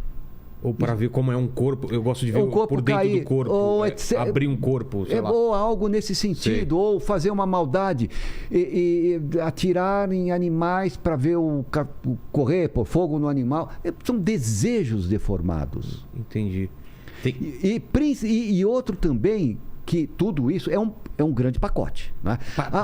Ou para ver como é um corpo. Eu gosto de ver por dentro cair, do corpo. Ou abrir um corpo, sei lá. Ou algo nesse sentido. Sei. Ou fazer uma maldade. E atirar em animais para ver correr, pôr fogo no animal. São desejos deformados. Entendi. E outro também, que tudo isso é um grande pacote. Né?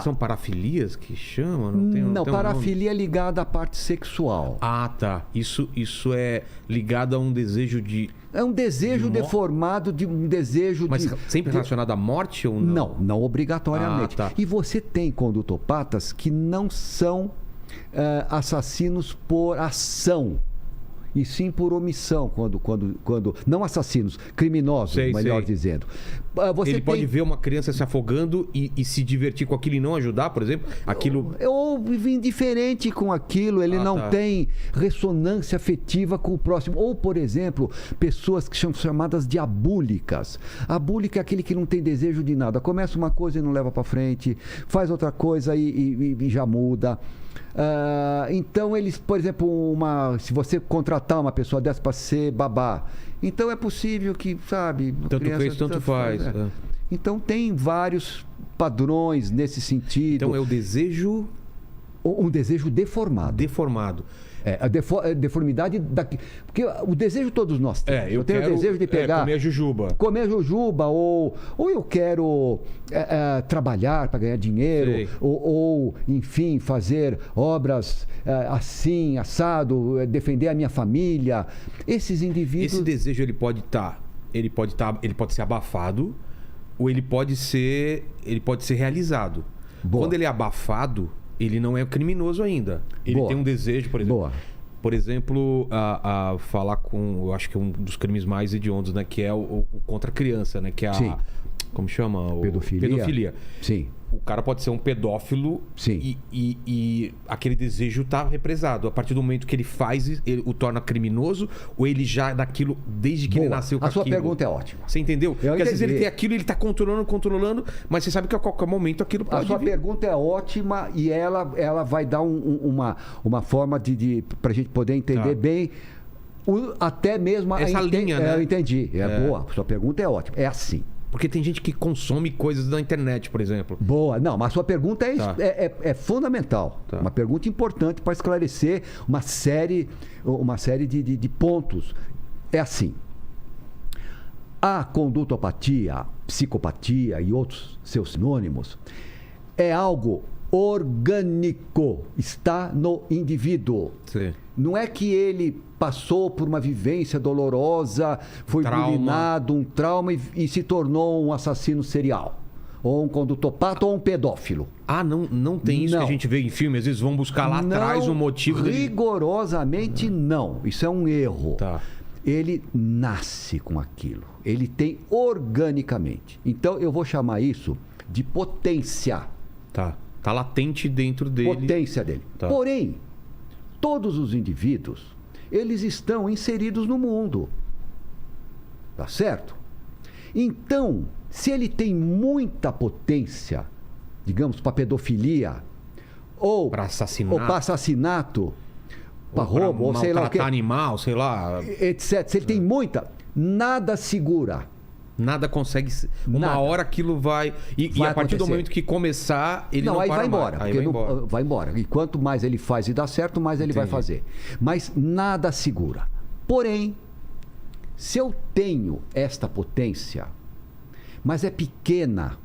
São parafilias que chamam? Não, parafilia é ligada à parte sexual. Tá. Isso é ligado a um desejo de... É um desejo deformado, um desejo Mas sempre relacionado à morte ou não? Não obrigatoriamente. Tá. E você tem condutopatas que não são assassinos por ação, e sim por omissão, quando não assassinos, criminosos, melhor dizendo. Ele pode ver uma criança se afogando e se divertir com aquilo e não ajudar, por exemplo? Ou indiferente com aquilo, ele não tem ressonância afetiva com o próximo. Ou, por exemplo, pessoas que são chamadas de abúlicas. Abúlica é aquele que não tem desejo de nada. Começa uma coisa e não leva para frente, faz outra coisa e já muda. Então eles, por exemplo, se você contratar uma pessoa dessa para ser babá, então é possível que, sabe, tanto fez, tanto faz. Então tem vários padrões nesse sentido. Então é o desejo, um desejo deformado. A deformidade daqui. Porque o desejo todos nós temos. Eu tenho o desejo de pegar. Comer jujuba. Ou eu quero trabalhar para ganhar dinheiro. Ou, enfim, fazer obras assim, assado, defender a minha família. Esses indivíduos. Esse desejo ele pode ser abafado ou ele pode ser realizado. Boa. Quando ele é abafado, ele não é criminoso ainda. Ele tem um desejo, por exemplo. Boa. Por exemplo, a falar com... Eu acho que é um dos crimes mais hediondos, né? Que é o contra a criança, né? Que é Sim. Como chama? Pedofilia. Sim. O cara pode ser um pedófilo. Sim. E aquele desejo está represado. A partir do momento que ele faz, ele o torna criminoso, ou ele já daquilo, desde que ele nasceu com aquilo. A sua pergunta é ótima. Você entendeu? Porque às vezes ele tem aquilo, ele está controlando, mas você sabe que a qualquer momento aquilo pode vir. A sua pergunta é ótima e ela vai dar uma forma para a gente poder entender bem até mesmo... Essa linha, né? Eu entendi. Boa. A sua pergunta é ótima. É assim. Porque tem gente que consome coisas da internet, por exemplo. Boa. Não, mas a sua pergunta é fundamental. Tá. Uma pergunta importante para esclarecer uma série de pontos. É assim. A condutopatia, psicopatia e outros seus sinônimos é algo orgânico, está no indivíduo. Sim. Não é que ele passou por uma vivência dolorosa, foi bulinado, um trauma e se tornou um assassino serial, ou um condutopata ou um pedófilo. Ah, não tem isso que a gente vê em filme? Às vezes vão buscar lá atrás o motivo dele. Rigorosamente não. Isso é um erro. Tá. Ele nasce com aquilo. Ele tem organicamente. Então eu vou chamar isso de potência. Tá latente dentro dele. Potência dele. Tá. Porém, todos os indivíduos, eles estão inseridos no mundo. Tá certo? Então, se ele tem muita potência, digamos, para pedofilia, ou para assassinato, para roubo, ou sei lá o quê. Animal, sei lá. Etc. Se ele tem muita, nada segura. Nada consegue. Uma hora aquilo vai. E a partir do momento que começar, ele não aí para vai embora. mais. Aí vai embora. E quanto mais ele faz e dá certo, mais ele vai fazer. Mas nada segura. Porém, se eu tenho esta potência, mas é pequena,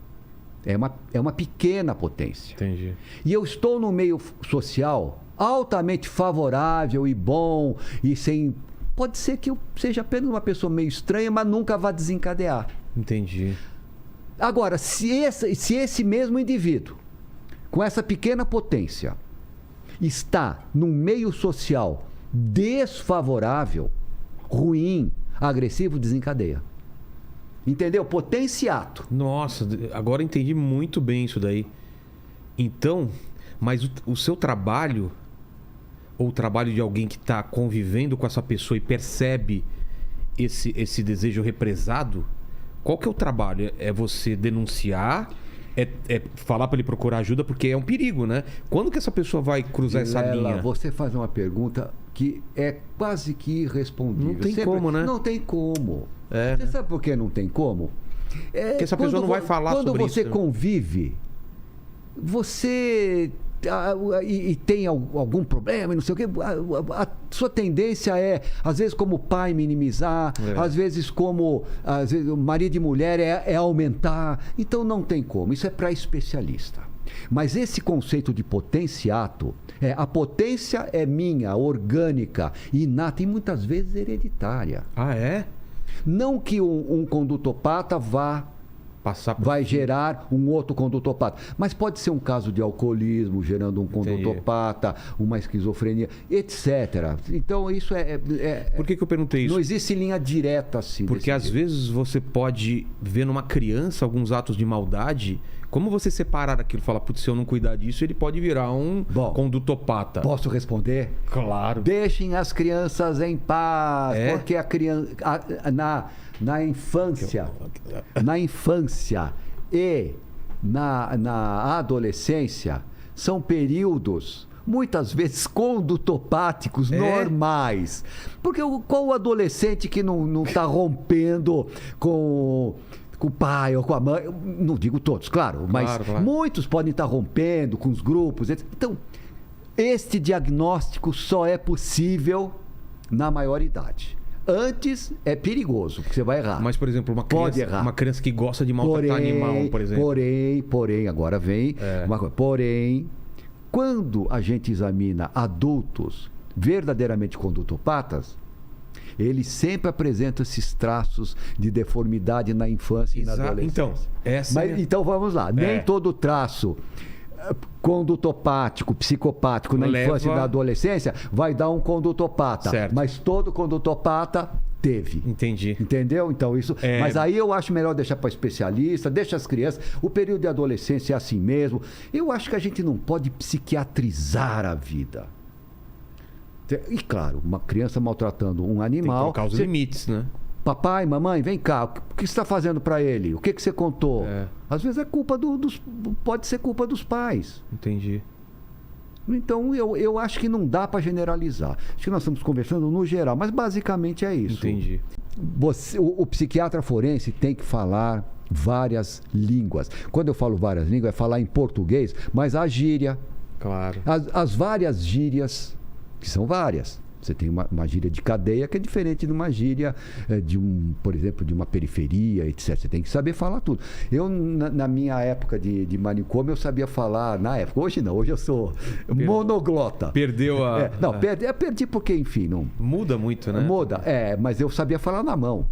é uma pequena potência. Entendi. E eu estou no meio social altamente favorável e bom e sem. Pode ser que eu seja apenas uma pessoa meio estranha, mas nunca vá desencadear. Entendi. Agora, se esse mesmo indivíduo, com essa pequena potência, está num meio social desfavorável, ruim, agressivo, desencadeia. Entendeu? Potenciato. Nossa, agora entendi muito bem isso daí. Então, mas o seu trabalho, ou o trabalho de alguém que está convivendo com essa pessoa e percebe esse desejo represado, qual que é o trabalho? É você denunciar? É falar para ele procurar ajuda? Porque é um perigo, né? Quando que essa pessoa vai cruzar essa linha? Você faz uma pergunta que é quase que irrespondível. Não tem como, né? Não tem como. Você sabe por que não tem como? Porque essa pessoa não vai falar sobre isso. Quando você convive, você... E tem algum problema e não sei o quê, a sua tendência é, às vezes como pai, minimizar, às vezes marido e mulher é aumentar. Então não tem como, isso é para especialista. Mas esse conceito de potenciato, a potência é minha, orgânica, inata e muitas vezes hereditária. Ah, é? Não que um condutopata vai gerar um outro condutopata. Mas pode ser um caso de alcoolismo gerando um condutopata, uma esquizofrenia, etc. Então, isso Por que eu perguntei isso? Não existe linha direta assim. Porque às vezes você pode ver numa criança alguns atos de maldade. Como você separar aquilo? Falar, putz, se eu não cuidar disso, ele pode virar um condutopata. Posso responder? Claro. Deixem as crianças em paz. Porque a criança... Na infância e na adolescência são períodos muitas vezes condutopáticos normais. Porque qual o adolescente que não está rompendo com o pai ou com a mãe? Não digo todos, claro, mas muitos podem estar rompendo com os grupos. Então, este diagnóstico só é possível na maioridade. Antes é perigoso, porque você vai errar. Mas, por exemplo, uma criança que gosta de maltratar animal, por exemplo. Porém, agora vem uma coisa. Porém, quando a gente examina adultos verdadeiramente condutopatas, eles sempre apresentam esses traços de deformidade na infância e na adolescência. Então, vamos lá. Nem todo traço condutopático, psicopático na infância e na adolescência vai dar um condutopata. Certo. Mas todo condutopata teve. Entendi. Entendeu? Então isso... Mas aí eu acho melhor deixar para especialista, deixa as crianças. O período de adolescência é assim mesmo. Eu acho que a gente não pode psiquiatrizar a vida. E claro, uma criança maltratando um animal... Tem que colocar os limites, né? Papai, mamãe, vem cá, o que você está fazendo para ele? O que você contou? Às vezes é culpa pode ser culpa dos pais. Entendi. Então, eu acho que não dá para generalizar. Acho que nós estamos conversando no geral, mas basicamente é isso. Entendi. O psiquiatra forense tem que falar várias línguas. Quando eu falo várias línguas, é falar em português, mas a gíria. Claro. As várias gírias, que são várias. Você tem uma gíria de cadeia que é diferente de uma gíria por exemplo, de uma periferia, etc. Você tem que saber falar tudo. Eu, na minha época de manicômio, eu sabia falar, na época. Hoje não, hoje eu sou monoglota. Perdeu a... Perdi porque, enfim, não... Muda muito, né? Muda, mas eu sabia falar na mão.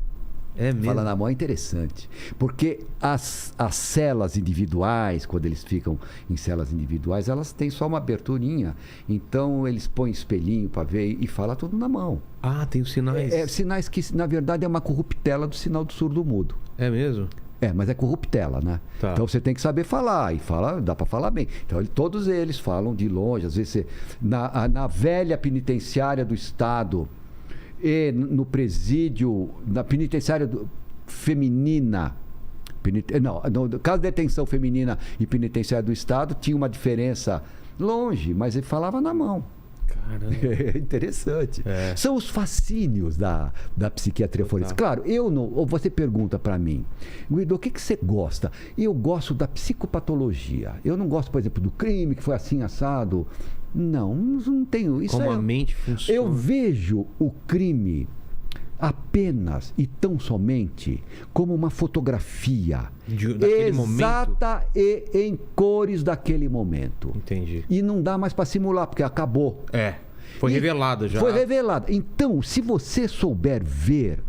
É mesmo? Falar na mão é interessante. Porque as celas individuais, quando eles ficam em celas individuais, elas têm só uma aberturinha. Então, eles põem espelhinho para ver e fala tudo na mão. Ah, tem os sinais. Sinais que, na verdade, é uma corruptela do sinal do surdo-mudo. É mesmo? Mas é corruptela, né? Tá. Então, você tem que saber falar. E dá para falar bem. Então, todos eles falam de longe. Às vezes, na velha penitenciária do Estado... E no presídio, na penitenciária feminina, no caso de detenção feminina e penitenciária do Estado, tinha uma diferença longe, mas ele falava na mão. Caramba. É interessante. São os fascínios da psiquiatria forense. Claro, ou você pergunta para mim, Guido, o que você gosta? Eu gosto da psicopatologia. Eu não gosto, por exemplo, do crime que foi assim, assado. Não tenho. Isso Como a mente funciona. Eu vejo o crime apenas e tão somente como uma fotografia exata e em cores daquele momento. Entendi. E não dá mais para simular, porque acabou. Foi revelado já. Foi revelado. Então, se você souber ver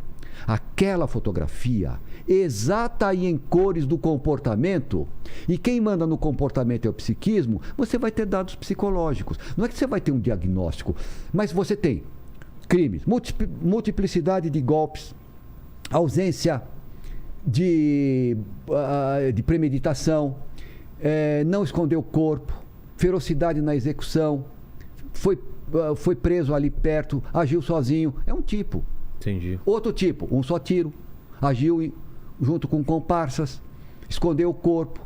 aquela fotografia exata e em cores do comportamento, e quem manda no comportamento é o psiquismo, você vai ter dados psicológicos. Não é que você vai ter um diagnóstico, mas você tem crimes, multiplicidade de golpes, ausência de premeditação, não esconder o corpo, ferocidade na execução, foi preso ali perto, agiu sozinho, é um tipo. Entendi. Outro tipo, um só tiro, agiu junto com comparsas, escondeu o corpo,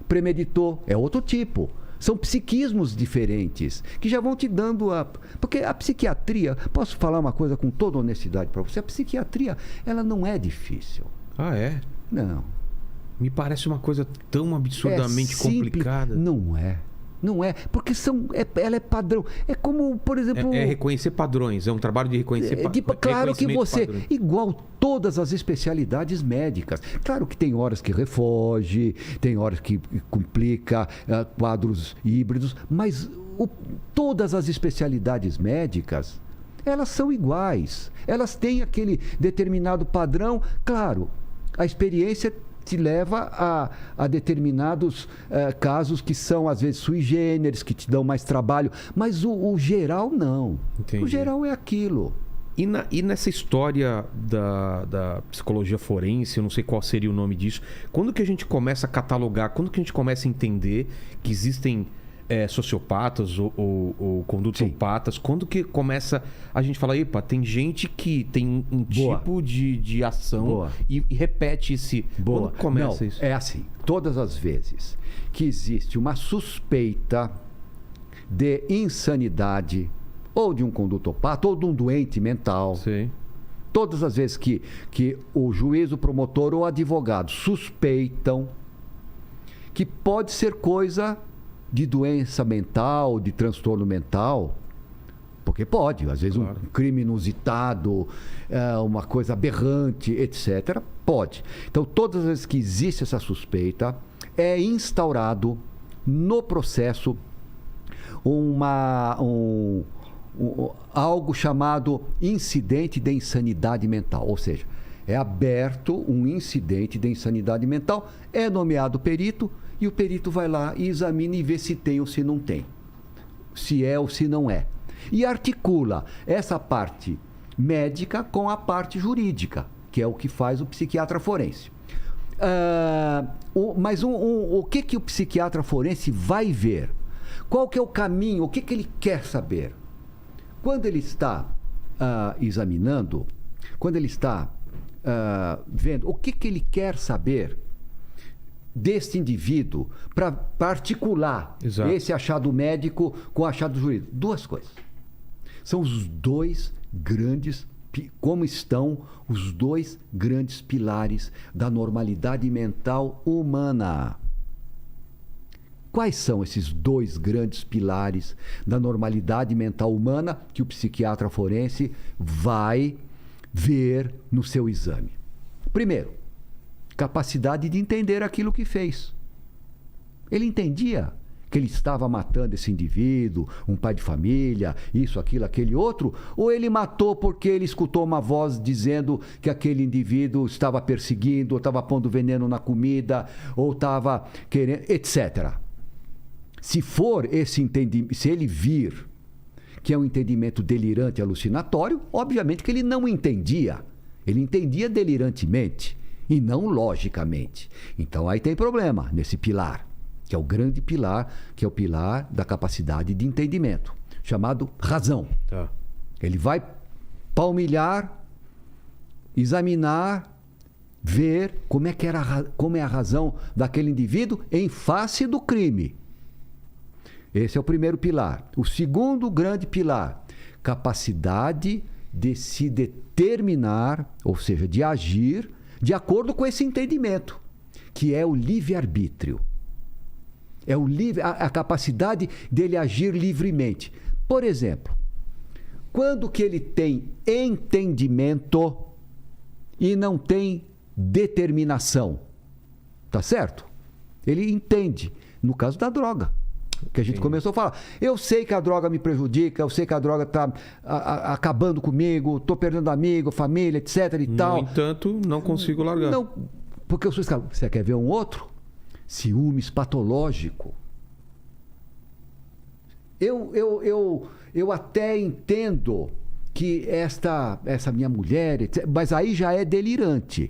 premeditou, é outro tipo. São psiquismos diferentes, que já vão te dando Porque a psiquiatria, posso falar uma coisa com toda honestidade para você, a psiquiatria, ela não é difícil. Ah, é? Não. Me parece uma coisa tão absurdamente complicada. Não é. Não é, porque ela é padrão. É como, por exemplo... É reconhecer padrões, é um trabalho de reconhecer padrões. Claro que você... Igual todas as especialidades médicas. Claro que tem horas que refoge, tem horas que complica, quadros híbridos, mas todas as especialidades médicas, elas são iguais. Elas têm aquele determinado padrão. Claro, a experiência te leva a determinados casos que são, às vezes, sui generis, que te dão mais trabalho. Mas o geral, não. Entendi. O geral é aquilo. E nessa história da psicologia forense, eu não sei qual seria o nome disso, quando que a gente começa a catalogar, quando que a gente começa a entender que existem sociopatas ou condutopatas, quando que começa a gente falar, epa, tem gente que tem um tipo de ação e repete esse... Quando começa isso? É assim, todas as vezes que existe uma suspeita de insanidade ou de um condutopata ou de um doente mental, sim, todas as vezes que o juiz, o promotor ou o advogado suspeitam que pode ser coisa de doença mental, de transtorno mental, porque pode, às vezes claro, um crime inusitado, uma coisa aberrante, etc., pode. Então, todas as vezes que existe essa suspeita, é instaurado no processo algo chamado incidente de insanidade mental, ou seja, é aberto um incidente de insanidade mental, é nomeado perito, e o perito vai lá e examina e vê se tem ou se não tem. Se é ou se não é. E articula essa parte médica com a parte jurídica, que é o que faz o psiquiatra forense. Mas o que o psiquiatra forense vai ver? Qual que é o caminho? O que ele quer saber? Quando ele está examinando, quando ele está vendo, o que ele quer saber? deste indivíduo para articular esse achado médico com o achado jurídico? Duas coisas. São os dois grandes, como estão os dois grandes pilares da normalidade mental humana. Quais são esses dois grandes pilares da normalidade mental humana que o psiquiatra forense vai ver no seu exame? Primeiro, capacidade de entender aquilo que fez. Ele entendia que ele estava matando esse indivíduo, um pai de família, isso, aquilo, aquele outro, ou ele matou porque ele escutou uma voz dizendo que aquele indivíduo estava perseguindo, ou estava pondo veneno na comida, ou estava querendo, etc. Se for esse entendimento, se ele vir que é um entendimento delirante e alucinatório, obviamente que ele não entendia. Ele entendia delirantemente e não logicamente. Então aí tem problema nesse pilar, que é o grande pilar, que é o pilar da capacidade de entendimento, chamado razão. Tá. Ele vai palmilhar, examinar, ver como é a razão daquele indivíduo em face do crime. Esse é o primeiro pilar. O segundo grande pilar, capacidade de se determinar, ou seja, de agir de acordo com esse entendimento, que é o livre-arbítrio. É a capacidade dele agir livremente. Por exemplo, quando que ele tem entendimento e não tem determinação? Tá certo? Ele entende. No caso da droga, que a gente começou a falar. Eu sei que a droga me prejudica, eu sei que a droga está acabando comigo, estou perdendo amigo, família, etc. e tal. No entanto, não consigo largar. Não, porque você quer ver um outro? Ciúmes patológico. Eu até entendo que essa minha mulher, etc., mas aí já é delirante.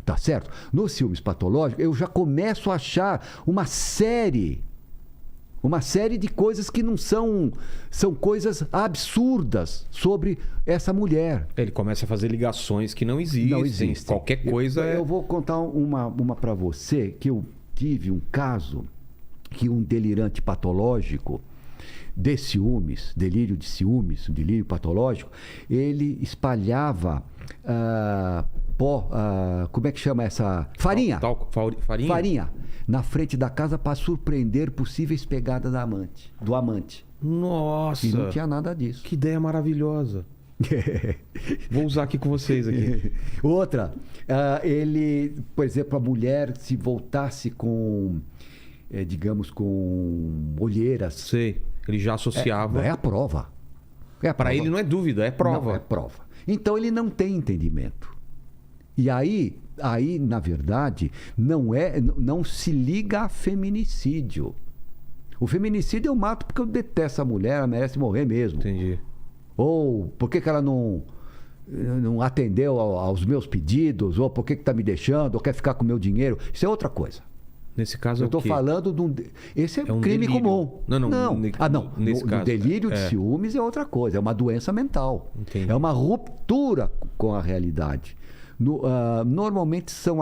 Tá certo? No ciúmes patológico, eu já começo a achar uma série de coisas que não são coisas absurdas sobre essa mulher. Ele começa a fazer ligações que não existem. Não existem. Qualquer coisa eu vou contar uma para você, que eu tive um caso que um delirante patológico de ciúmes, delírio de ciúmes, um delírio patológico, ele espalhava pó, como é que chama essa? Farinha. Farinha? Farinha. Na frente da casa para surpreender possíveis pegadas do amante. Nossa! E não tinha nada disso. Que ideia maravilhosa. Vou usar aqui com vocês aqui. Outra, ele, por exemplo, a mulher se voltasse com, digamos, com olheiras. Sei, ele já associava. É a prova. Para ele não é dúvida, é prova. Não, é prova. Então ele não tem entendimento. E aí na verdade, não se liga a feminicídio. O feminicídio eu mato porque eu detesto a mulher, ela merece morrer mesmo. Entendi. Ou por que ela não atendeu aos meus pedidos, ou por que está me deixando, ou quer ficar com o meu dinheiro. Isso é outra coisa. Nesse caso eu estou falando de um... Esse é um crime delírio. Não. Não. Nesse caso, o delírio de ciúmes é outra coisa. É uma doença mental. Entendi. É uma ruptura com a realidade. Normalmente são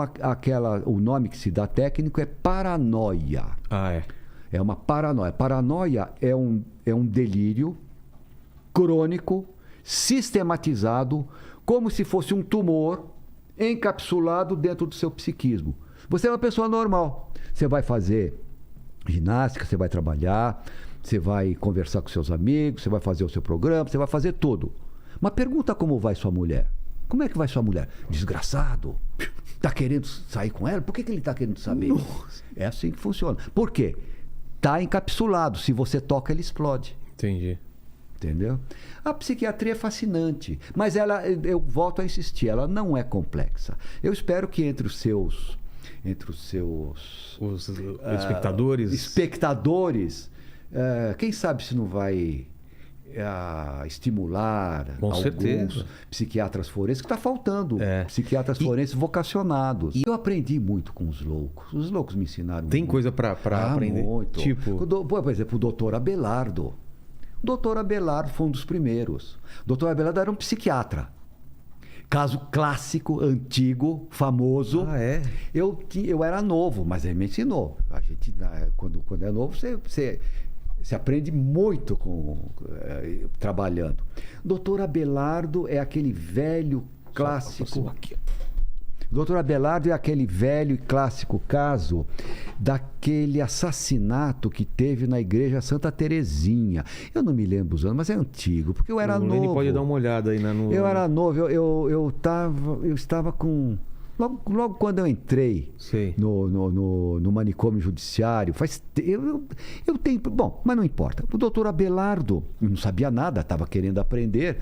o nome que se dá técnico é paranoia. É uma paranoia. Paranoia é um delírio crônico, sistematizado, como se fosse um tumor encapsulado dentro do seu psiquismo. Você é uma pessoa normal. Você vai fazer ginástica, você vai trabalhar, você vai conversar com seus amigos, você vai fazer o seu programa, você vai fazer tudo. Mas pergunta como vai sua mulher. Como é que vai sua mulher? Desgraçado. Está querendo sair com ela? Por que ele está querendo saber? Nossa. É assim que funciona. Por quê? Está encapsulado. Se você toca, ele explode. Entendi. Entendeu? A psiquiatria é fascinante, mas eu volto a insistir, ela não é complexa. Eu espero que entre os espectadores, quem sabe se não vai estimular alguns psiquiatras forenses, que está faltando psiquiatras forenses vocacionados. E eu aprendi muito com os loucos. Os loucos me ensinaram Tem muito. coisa para aprender? Muito. Tipo... Por exemplo, o doutor Abelardo. O doutor Abelardo foi um dos primeiros. O doutor Abelardo era um psiquiatra Caso clássico, antigo, famoso. Ah, é? Eu era novo, mas ele me ensinou. A gente, quando é novo, você aprende muito trabalhando. Doutor Abelardo é aquele velho clássico. Doutor Abelardo é aquele velho e clássico caso daquele assassinato que teve na igreja Santa Terezinha. Eu não me lembro os anos, mas é antigo, porque eu era novo. Ele pode dar uma olhada aí no... Eu era novo, eu estava com... Logo quando eu entrei no manicômio judiciário, eu tenho... Bom, mas não importa. O doutor Abelardo, eu não sabia nada, estava querendo aprender.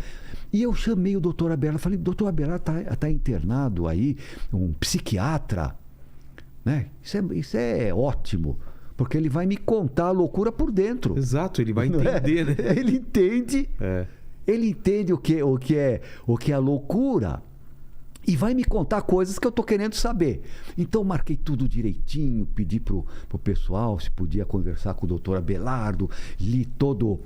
E eu chamei o doutor Abelardo, falei, doutor Abelardo está internado aí, um psiquiatra, né? Isso é ótimo, porque ele vai me contar a loucura por dentro. Exato, ele vai entender, né? Ele entende, ele entende o que é a loucura. E vai me contar coisas que eu estou querendo saber. Então, marquei tudo direitinho, pedi pro pessoal se podia conversar com o doutor Abelardo, li todo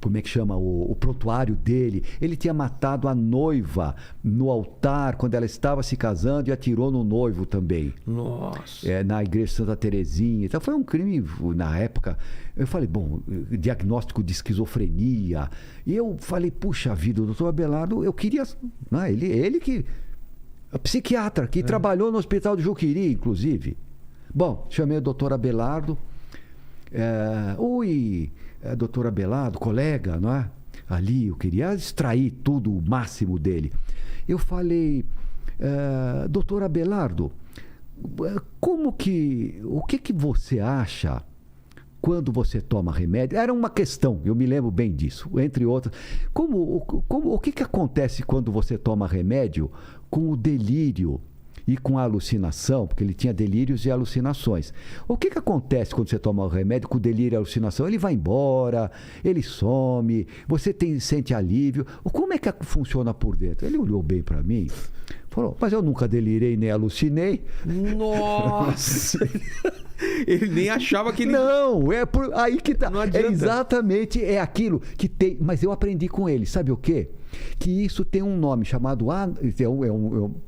como é que chama? O prontuário dele. Ele tinha matado a noiva no altar quando ela estava se casando e atirou no noivo também. Nossa! Na igreja Santa Terezinha. Então, foi um crime, na época. Eu falei, bom, diagnóstico de esquizofrenia. E eu falei, puxa vida, o doutor Abelardo, eu queria... Né, ele que... Psiquiatra, que trabalhou no hospital de Juqueri, inclusive. Bom, chamei o doutor Abelardo. Oi, doutor Abelardo, colega, não é? Ali, eu queria extrair tudo, o máximo dele. Eu falei, doutor Abelardo, o que você acha quando você toma remédio? Era uma questão, eu me lembro bem disso, entre outras. O que acontece quando você toma remédio com o delírio e com a alucinação? Porque ele tinha delírios e alucinações. O que acontece quando você toma o remédio com o delírio e a alucinação? Ele vai embora, ele some, você sente alívio. Como é que funciona por dentro? Ele olhou bem para mim, falou, mas eu nunca delirei nem alucinei. Nossa! Ele nem achava que ele... Não, aí que tá. Não adianta. Exatamente, é aquilo que tem. Mas eu aprendi com ele, sabe o quê? Que isso tem um nome chamado...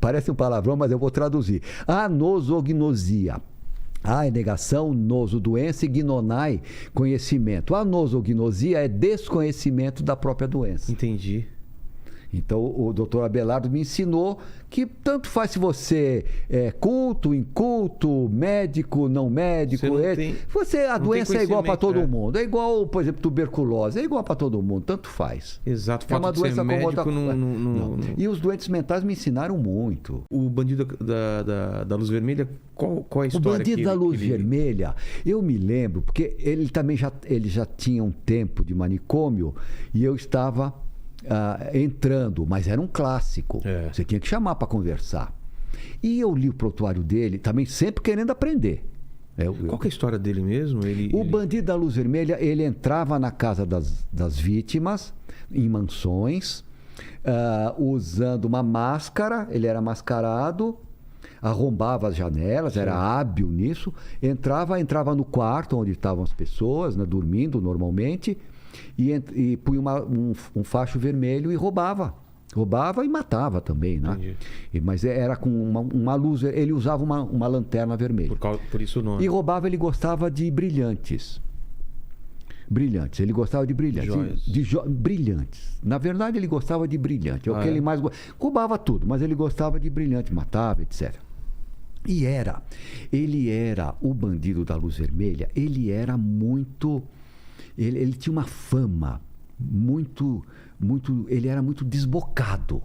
parece um palavrão, mas eu vou traduzir. Anosognosia. A é negação, noso, doença, e gnonai, conhecimento. A nosognosia é desconhecimento da própria doença. Entendi. Então, o doutor Abelardo me ensinou que tanto faz se você é culto, inculto, médico, não médico. A doença é igual para todo mundo. É igual, por exemplo, tuberculose. É igual para todo mundo. Tanto faz. Exato. É uma doença como outra. Não. E os doentes mentais me ensinaram muito. O bandido da Luz Vermelha, qual é a história? O bandido da Luz Vermelha, eu me lembro, porque ele também já tinha um tempo de manicômio e eu estava... entrando, mas era um clássico. Você tinha que chamar para conversar. E eu li o prontuário dele, também sempre querendo aprender. Qual que é a história dele mesmo? Bandido da Luz Vermelha, ele entrava na casa das vítimas, em mansões, usando uma máscara, ele era mascarado, arrombava as janelas, era hábil nisso, entrava no quarto onde estavam as pessoas, né, dormindo normalmente, e punha um facho vermelho e roubava e matava também, né? Mas era com uma luz, ele usava uma lanterna vermelha. Por isso o nome. E roubava, ele gostava de brilhantes. Ele gostava de brilhantes. Brilhantes. Na verdade, ele gostava de brilhante. É o que ele mais roubava tudo, mas ele gostava de brilhante, matava, etc. E ele era o bandido da Luz Vermelha, ele era muito... Ele tinha uma fama muito, ele era muito desbocado,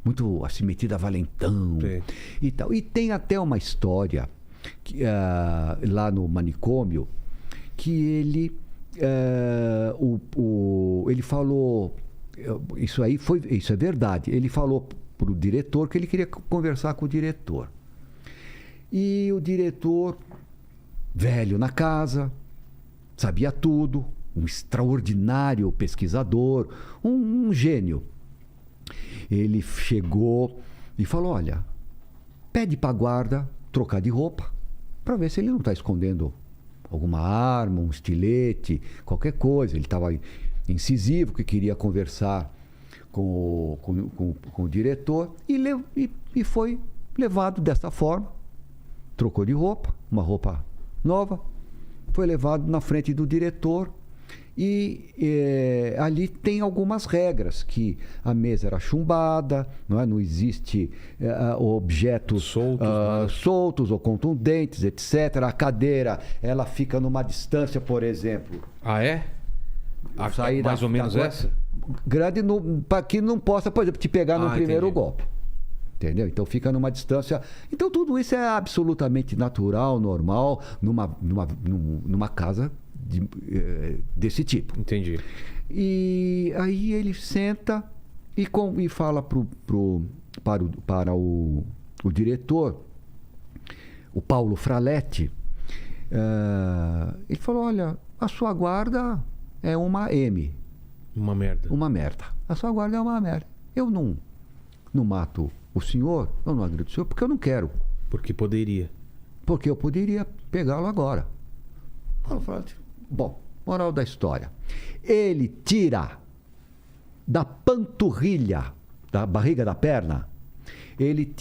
muito assim, metido a valentão. Sim. E tal. E tem até uma história lá no manicômio que ele falou, isso é verdade. Ele falou para o diretor que ele queria conversar com o diretor. E o diretor, velho na casa, sabia tudo. Um extraordinário pesquisador, um gênio. Ele chegou e falou, olha, pede para a guarda trocar de roupa para ver se ele não está escondendo alguma arma, um estilete, qualquer coisa. Ele estava incisivo, que queria conversar com o diretor e foi levado dessa forma. Trocou de roupa, uma roupa nova, foi levado na frente do diretor e ali tem algumas regras, que a mesa era chumbada, não existe objetos soltos ou contundentes, etc. A cadeira, ela fica numa distância, por exemplo. Ah, é? Mais ou menos essa? Grande, para que não possa, por exemplo, te pegar no primeiro golpe. Entendeu? Então fica numa distância. Então tudo isso é absolutamente natural, normal, numa casa desse tipo. Entendi. E aí ele senta e fala para o diretor, o Paulo Fraletti. Ele falou: olha, a sua guarda é uma M. Uma merda. Uma merda. A sua guarda é uma merda. Eu não mato o senhor, eu não agredo o senhor, porque eu não quero. Porque poderia. Porque eu poderia pegá-lo agora. Paulo Fraletti. Bom, moral da história. Ele tira da panturrilha, da barriga da perna, ele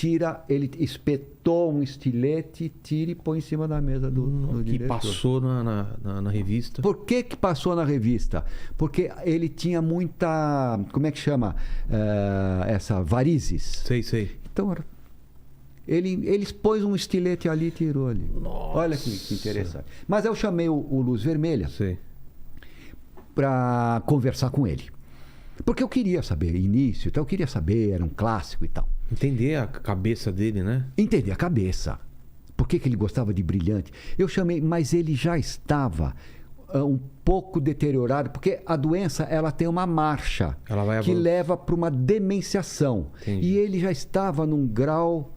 espetou um estilete, tira e põe em cima da mesa do que diretor. Passou na revista. Por que passou na revista? Porque ele tinha muita, como é que chama? Essa varizes. Sei. Então, ele pôs um estilete ali e tirou ali. Nossa. Olha que interessante. Mas eu chamei o Luz Vermelha para conversar com ele. Porque eu queria saber, início, então eu queria saber, era um clássico e tal. Entender a cabeça dele, né? Entender a cabeça. Por que ele gostava de Brilhante? Eu chamei, mas ele já estava um pouco deteriorado, porque a doença ela tem uma marcha que leva para uma demenciação. Entendi. E ele já estava num grau,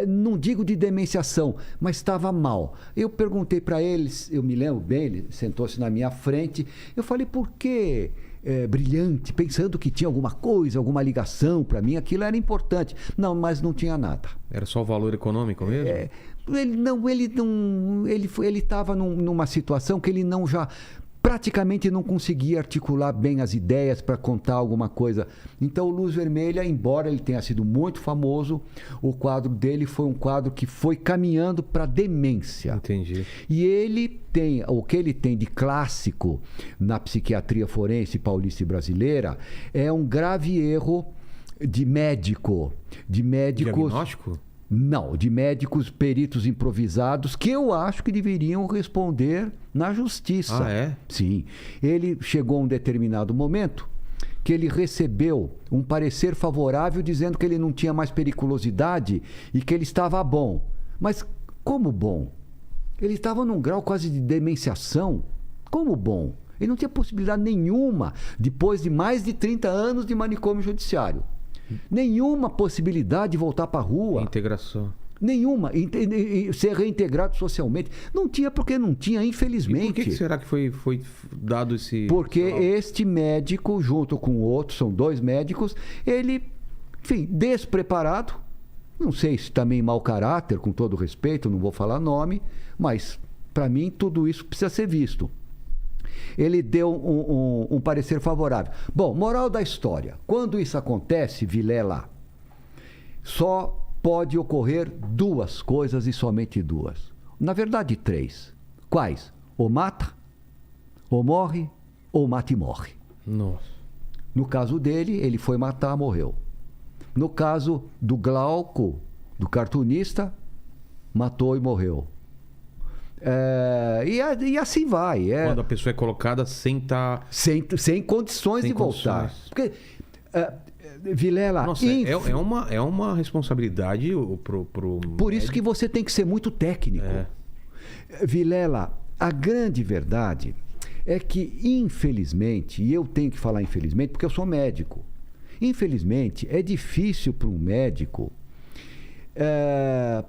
não digo de demenciação, mas estava mal. Eu perguntei para ele, eu me lembro bem, ele sentou-se na minha frente, eu falei: por que Brilhante? Pensando que tinha alguma coisa, alguma ligação para mim, aquilo era importante. Não, mas não tinha nada. Era só o valor econômico mesmo? Ele estava numa situação que ele praticamente não conseguia articular bem as ideias para contar alguma coisa. Então, o Luz Vermelha, embora ele tenha sido muito famoso, o quadro dele foi um quadro que foi caminhando para demência. Entendi. E o que ele tem de clássico na psiquiatria forense paulista e brasileira é um grave erro de médicos. Diagnóstico? Não, de médicos peritos improvisados que eu acho que deveriam responder na justiça. Ah, é? Sim. Ele chegou a um determinado momento que ele recebeu um parecer favorável dizendo que ele não tinha mais periculosidade e que ele estava bom. Mas como bom? Ele estava num grau quase de demenciação. Como bom? Ele não tinha possibilidade nenhuma, depois de mais de 30 anos de manicômio judiciário. Nenhuma possibilidade de voltar para a rua. Integração. Nenhuma. Ser reintegrado socialmente. Não tinha, porque não tinha, infelizmente. E por que será que foi dado esse... Porque este médico, junto com outros, são 2 médicos, ele, enfim, despreparado, não sei se também mau caráter, com todo respeito, não vou falar nome, mas, para mim, tudo isso precisa ser visto. Ele deu um parecer favorável. Bom, moral da história. Quando isso acontece, Vilela, só pode ocorrer 2 coisas e somente 2. Na verdade, 3. Quais? Ou mata, ou morre, ou mata e morre. Nossa. No caso dele, ele foi matar, morreu. No caso do Glauco, do cartunista, matou e morreu. E assim vai. Quando a pessoa é colocada sem estar... Sem condições de voltar. Porque, Vilela... Nossa, é uma responsabilidade pro Por isso que você tem que ser muito técnico. Vilela, a grande verdade é que, infelizmente, e eu tenho que falar infelizmente porque eu sou médico, infelizmente, é difícil para um médico,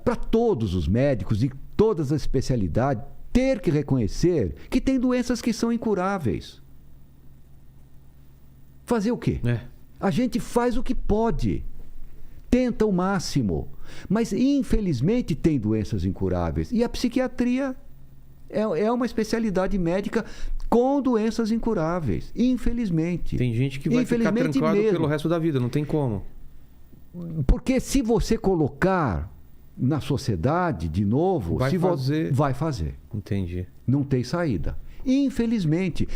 para todos os médicos e todas as especialidades, ter que reconhecer que tem doenças que são incuráveis. Fazer o quê? A gente faz o que pode, tenta o máximo, mas infelizmente tem doenças incuráveis. E a psiquiatria é uma especialidade médica com doenças incuráveis, infelizmente. Tem gente que vai ficar trancado pelo resto da vida, não tem como. Porque se você colocar na sociedade, de novo, vai fazer. Entendi. Não tem saída. Infelizmente.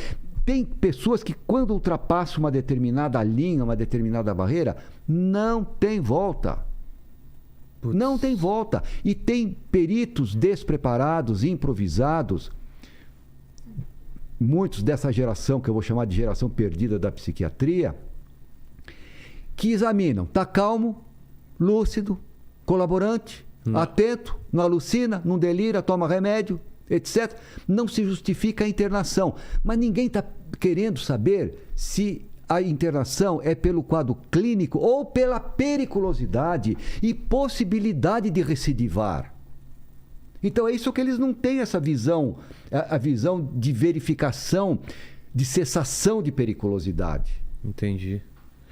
Tem pessoas que, quando ultrapassam uma determinada linha, uma determinada barreira, não tem volta. Putz. Não tem volta. E tem peritos despreparados, improvisados, muitos dessa geração, que eu vou chamar de geração perdida da psiquiatria, que examinam. Está calmo, lúcido, colaborante, atento, não alucina, não delira, toma remédio, etc. Não se justifica a internação. Mas ninguém está querendo saber se a internação é pelo quadro clínico ou pela periculosidade e possibilidade de recidivar. Então é isso que eles não têm, essa visão, a visão de verificação, de cessação de periculosidade. Entendi.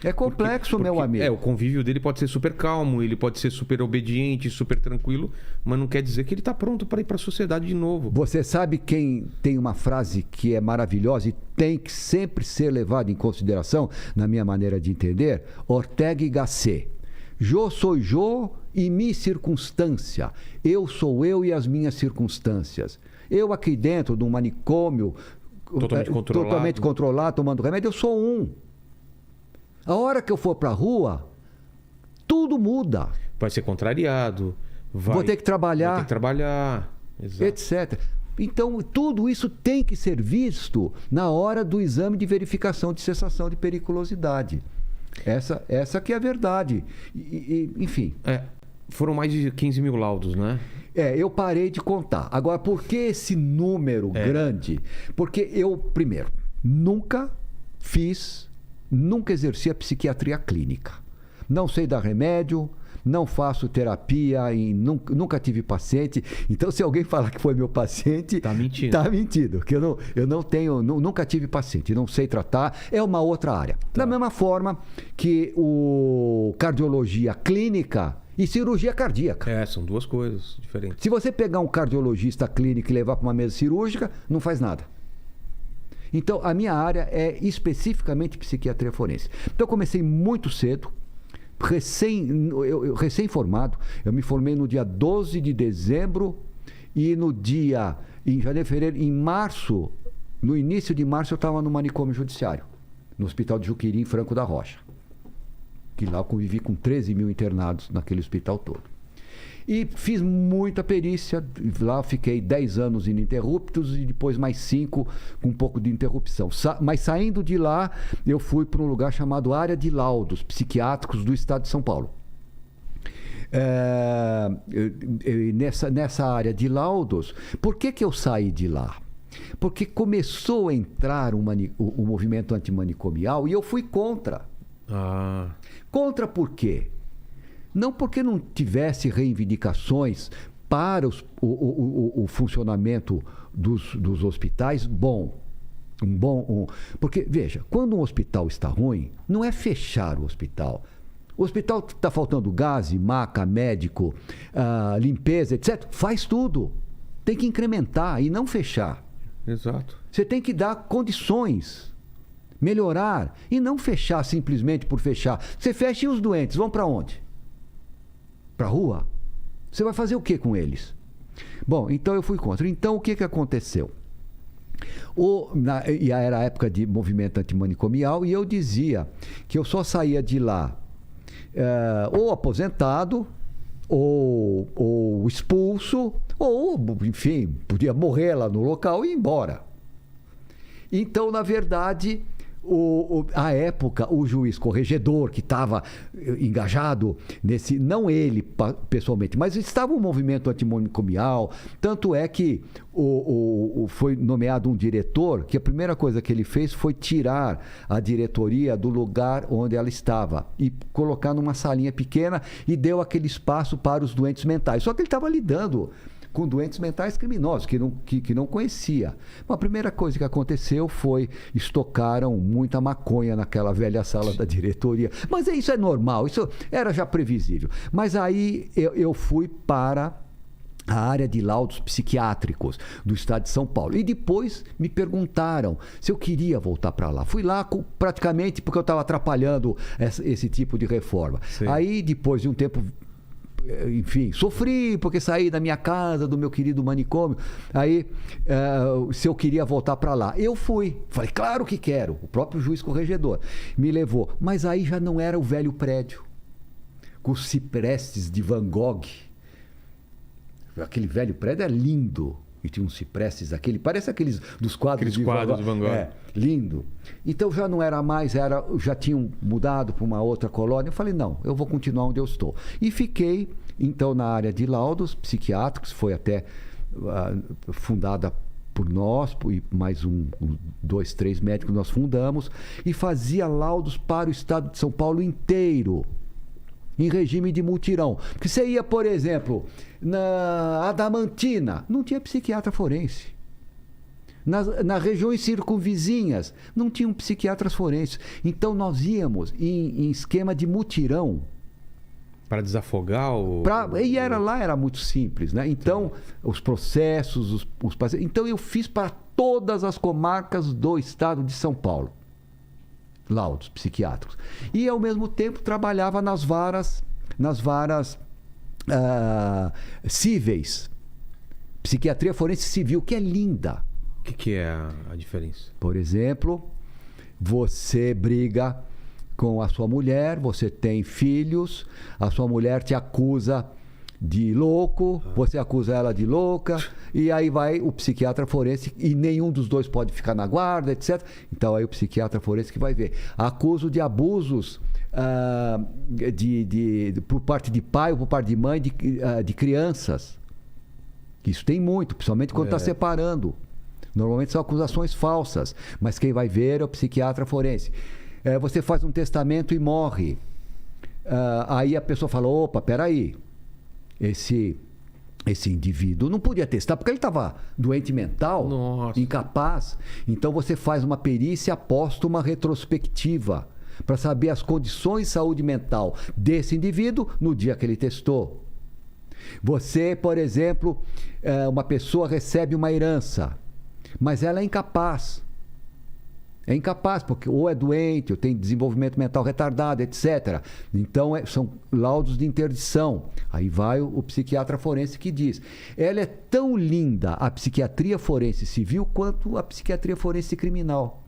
É complexo, meu amigo. O convívio dele pode ser super calmo, ele pode ser super obediente, super tranquilo, mas não quer dizer que ele está pronto para ir para a sociedade de novo. Você sabe quem tem uma frase que é maravilhosa e tem que sempre ser levada em consideração, na minha maneira de entender? Ortega y Gasset. Eu sou eu e minha circunstância. Eu sou eu e as minhas circunstâncias. Eu aqui dentro de um manicômio totalmente controlado, tomando remédio, eu sou um. A hora que eu for para a rua, tudo muda. Vai ser contrariado. Vou ter que trabalhar. Vai ter que trabalhar. Exato. Etc. Então, tudo isso tem que ser visto na hora do exame de verificação de cessação de periculosidade. Essa que é a verdade. Enfim. Foram mais de 15 mil laudos, né? Eu parei de contar. Agora, por que esse número grande? Porque eu, primeiro, nunca exerci a psiquiatria clínica. Não sei dar remédio, não faço terapia, nunca tive paciente. Então, se alguém falar que foi meu paciente... Está mentindo. Está mentindo. Porque eu não tenho, nunca tive paciente, não sei tratar. É uma outra área. Da mesma forma que o cardiologia clínica e cirurgia cardíaca. São duas coisas diferentes. Se você pegar um cardiologista clínico e levar para uma mesa cirúrgica, não faz nada. Então, a minha área é especificamente psiquiatria forense. Então, eu comecei muito cedo, recém-formado. Eu me formei no dia 12 de dezembro e em janeiro, fevereiro, em março, no início de março, eu estava no manicômio judiciário, no Hospital de Juqueri, em Franco da Rocha. Que lá eu convivi com 13 mil internados naquele hospital todo. E fiz muita perícia, lá fiquei 10 anos ininterruptos e depois mais 5 com um pouco de interrupção. Mas saindo de lá, eu fui para um lugar chamado Área de Laudos Psiquiátricos do Estado de São Paulo. Nessa área de laudos, por que eu saí de lá? Porque começou a entrar o movimento antimanicomial e eu fui contra. Contra por quê? Não porque não tivesse reivindicações para o funcionamento dos hospitais porque, veja, quando um hospital está ruim, não é fechar o hospital. O hospital está faltando gás, maca, médico, limpeza, etc. Faz tudo. Tem que incrementar e não fechar. Exato. Você tem que dar condições, melhorar e não fechar simplesmente por fechar. Você fecha e os doentes vão para onde? Para a rua? Você vai fazer o que com eles? Bom, então eu fui contra. Então, o que aconteceu? Era a época de movimento antimanicomial e eu dizia que eu só saía de lá ou aposentado, ou expulso, ou, enfim, podia morrer lá no local e ir embora. Então, na verdade... à época, o juiz corregedor que estava engajado nesse, não ele pessoalmente, mas estava um movimento antimanicomial, tanto é que foi nomeado um diretor que a primeira coisa que ele fez foi tirar a diretoria do lugar onde ela estava e colocar numa salinha pequena e deu aquele espaço para os doentes mentais. Só que ele estava lidando com doentes mentais criminosos, que não conhecia. Bom, a primeira coisa que aconteceu foi estocaram muita maconha naquela velha sala da diretoria. Mas isso é normal, isso era já previsível. Mas aí eu fui para a área de laudos psiquiátricos do estado de São Paulo. E depois me perguntaram se eu queria voltar para lá. Fui lá praticamente porque eu estava atrapalhando esse tipo de reforma. Sim. Aí, depois de um tempo, enfim, sofri porque saí da minha casa, do meu querido manicômio. Aí, se eu queria voltar para lá. Eu fui. Falei, claro que quero. O próprio juiz corregedor me levou. Mas aí já não era o velho prédio, com os ciprestes de Van Gogh. Aquele velho prédio é lindo. E tinha uns ciprestes, parece aqueles dos quadros de Van Gogh. Lindo. Então já não era mais, já tinham mudado para uma outra colônia. Eu falei, não, eu vou continuar onde eu estou. E fiquei, então, na área de laudos psiquiátricos, foi até fundada por nós, e mais 2, 3 médicos nós fundamos, e fazia laudos para o estado de São Paulo inteiro, em regime de mutirão. Porque você ia, por exemplo, na Adamantina, não tinha psiquiatra forense. Nas regiões circunvizinhas, não tinham psiquiatras forenses. Então, nós íamos em esquema de mutirão. Para desafogar o... E era muito simples, né? Então, os processos, os pacientes... Então, eu fiz para todas as comarcas do estado de São Paulo laudos psiquiátricos. E, ao mesmo tempo, trabalhava nas varas cíveis. Psiquiatria forense civil, que é linda. O que é a diferença? Por exemplo, você briga com a sua mulher, você tem filhos, a sua mulher te acusa de louco, você acusa ela de louca, e aí vai o psiquiatra forense, e nenhum dos dois pode ficar na guarda, etc. Então aí o psiquiatra forense que vai ver. Acuso de abusos por parte de pai ou por parte de mãe de crianças. Isso tem muito, principalmente quando está separando. Normalmente são acusações falsas, mas quem vai ver é o psiquiatra forense. Você faz um testamento e morre. Aí a pessoa fala, opa, peraí, esse indivíduo não podia testar porque ele estava doente mental, Nossa. incapaz. Então você faz uma perícia póstuma retrospectiva para saber as condições de saúde mental desse indivíduo no dia que ele testou. Você, por exemplo, uma pessoa recebe uma herança, mas ela é incapaz. É incapaz, porque ou é doente, ou tem desenvolvimento mental retardado, etc. Então, são laudos de interdição. Aí vai o psiquiatra forense que diz. Ela é tão linda, a psiquiatria forense civil, quanto a psiquiatria forense criminal.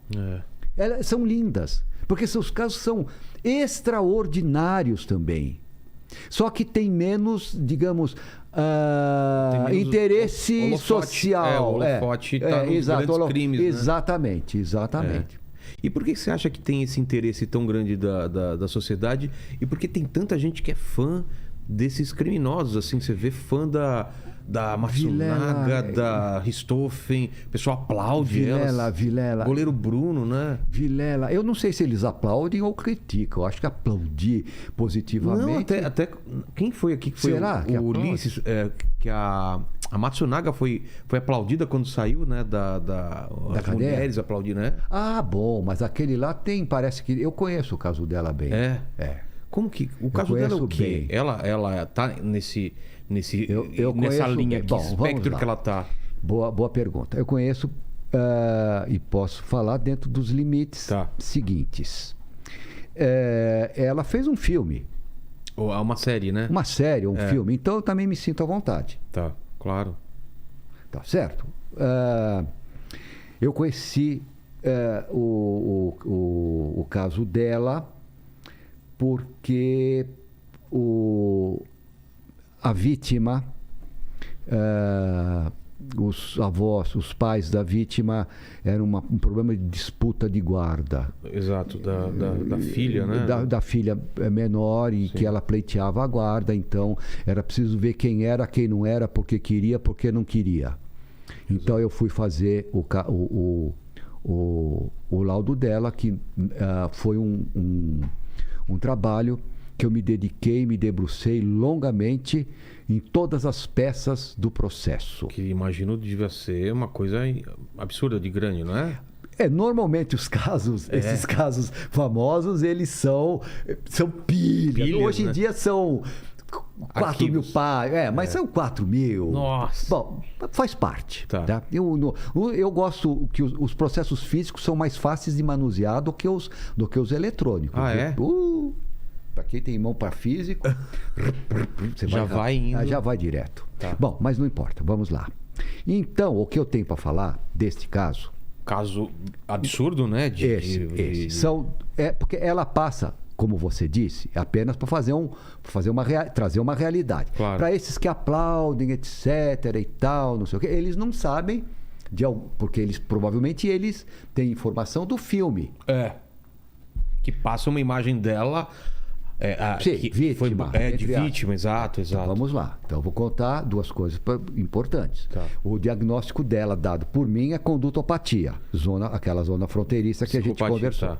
Elas são lindas, porque seus casos são extraordinários também. Só que tem menos, digamos, interesse holofote, social. O holofote está nos grandes crimes, né? Exatamente. E por que você acha que tem esse interesse tão grande da sociedade? E por que tem tanta gente que é fã desses criminosos? Assim, você vê fã da Matsunaga, da Richthofen, o pessoal aplaude Vilela. Goleiro Bruno, né? Vilela. Eu não sei se eles aplaudem ou criticam. Eu acho que aplaudir positivamente... Não, até quem foi aqui que foi o Ulisses, que a Matsunaga foi aplaudida quando saiu, né? As mulheres aplaudiram, né? Ah, bom, mas aquele lá parece que... Eu conheço o caso dela bem. Como que... O caso dela é o quê? Ela tá nessa linha aqui, espectro que ela tá. Boa pergunta. Eu conheço e posso falar dentro dos limites seguintes. Ela fez um filme. Uma série, né? Uma série, um filme. Então eu também me sinto à vontade. Tá, claro. Tá certo. Eu conheci o caso dela porque a vítima, os avós, os pais da vítima, era um problema de disputa de guarda. Exato, da filha, né? Da filha menor, e que ela pleiteava a guarda, então era preciso ver quem era, quem não era, porque queria, porque não queria. Então eu fui fazer o laudo dela, que foi um trabalho que eu me dediquei, me debrucei longamente em todas as peças do processo. Que imagino devia ser uma coisa absurda de grande, não é? Normalmente os casos, esses casos famosos, eles são pilhas. Hoje em dia são 4 mil páginas. Mas são 4 mil. Nossa. Bom, faz parte. Tá. Eu gosto que os processos físicos são mais fáceis de manusear do que os eletrônicos. Para quem tem mão para físico, você vai indo. Já vai direto. Tá. Bom, mas não importa, vamos lá. Então, o que eu tenho para falar deste caso... Caso absurdo, né? Porque ela passa, como você disse, apenas para trazer uma realidade. Claro. Para esses que aplaudem, etc. e tal, não sei o quê, eles não sabem, porque provavelmente eles têm informação do filme. Que passa uma imagem dela... vítima. De vítima, exato. Então, vamos lá. Então, eu vou contar 2 coisas importantes. Tá. O diagnóstico dela, dado por mim, é condutopatia. Aquela zona fronteiriça que a gente conversou. Tá.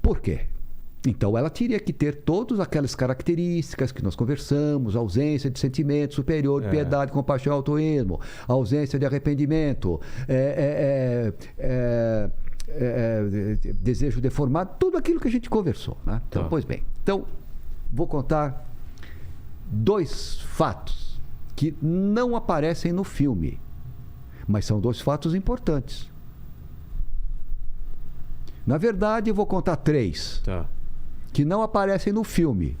Por quê? Então, ela teria que ter todas aquelas características que nós conversamos: ausência de sentimento superior, de piedade, compaixão, altruísmo, ausência de arrependimento, desejo deformado, tudo aquilo que a gente conversou, né? Então, Tá. Pois bem. Então, vou contar 2 fatos que não aparecem no filme, mas são 2 fatos importantes. Na verdade, eu vou contar 3 Tá. que não aparecem no filme,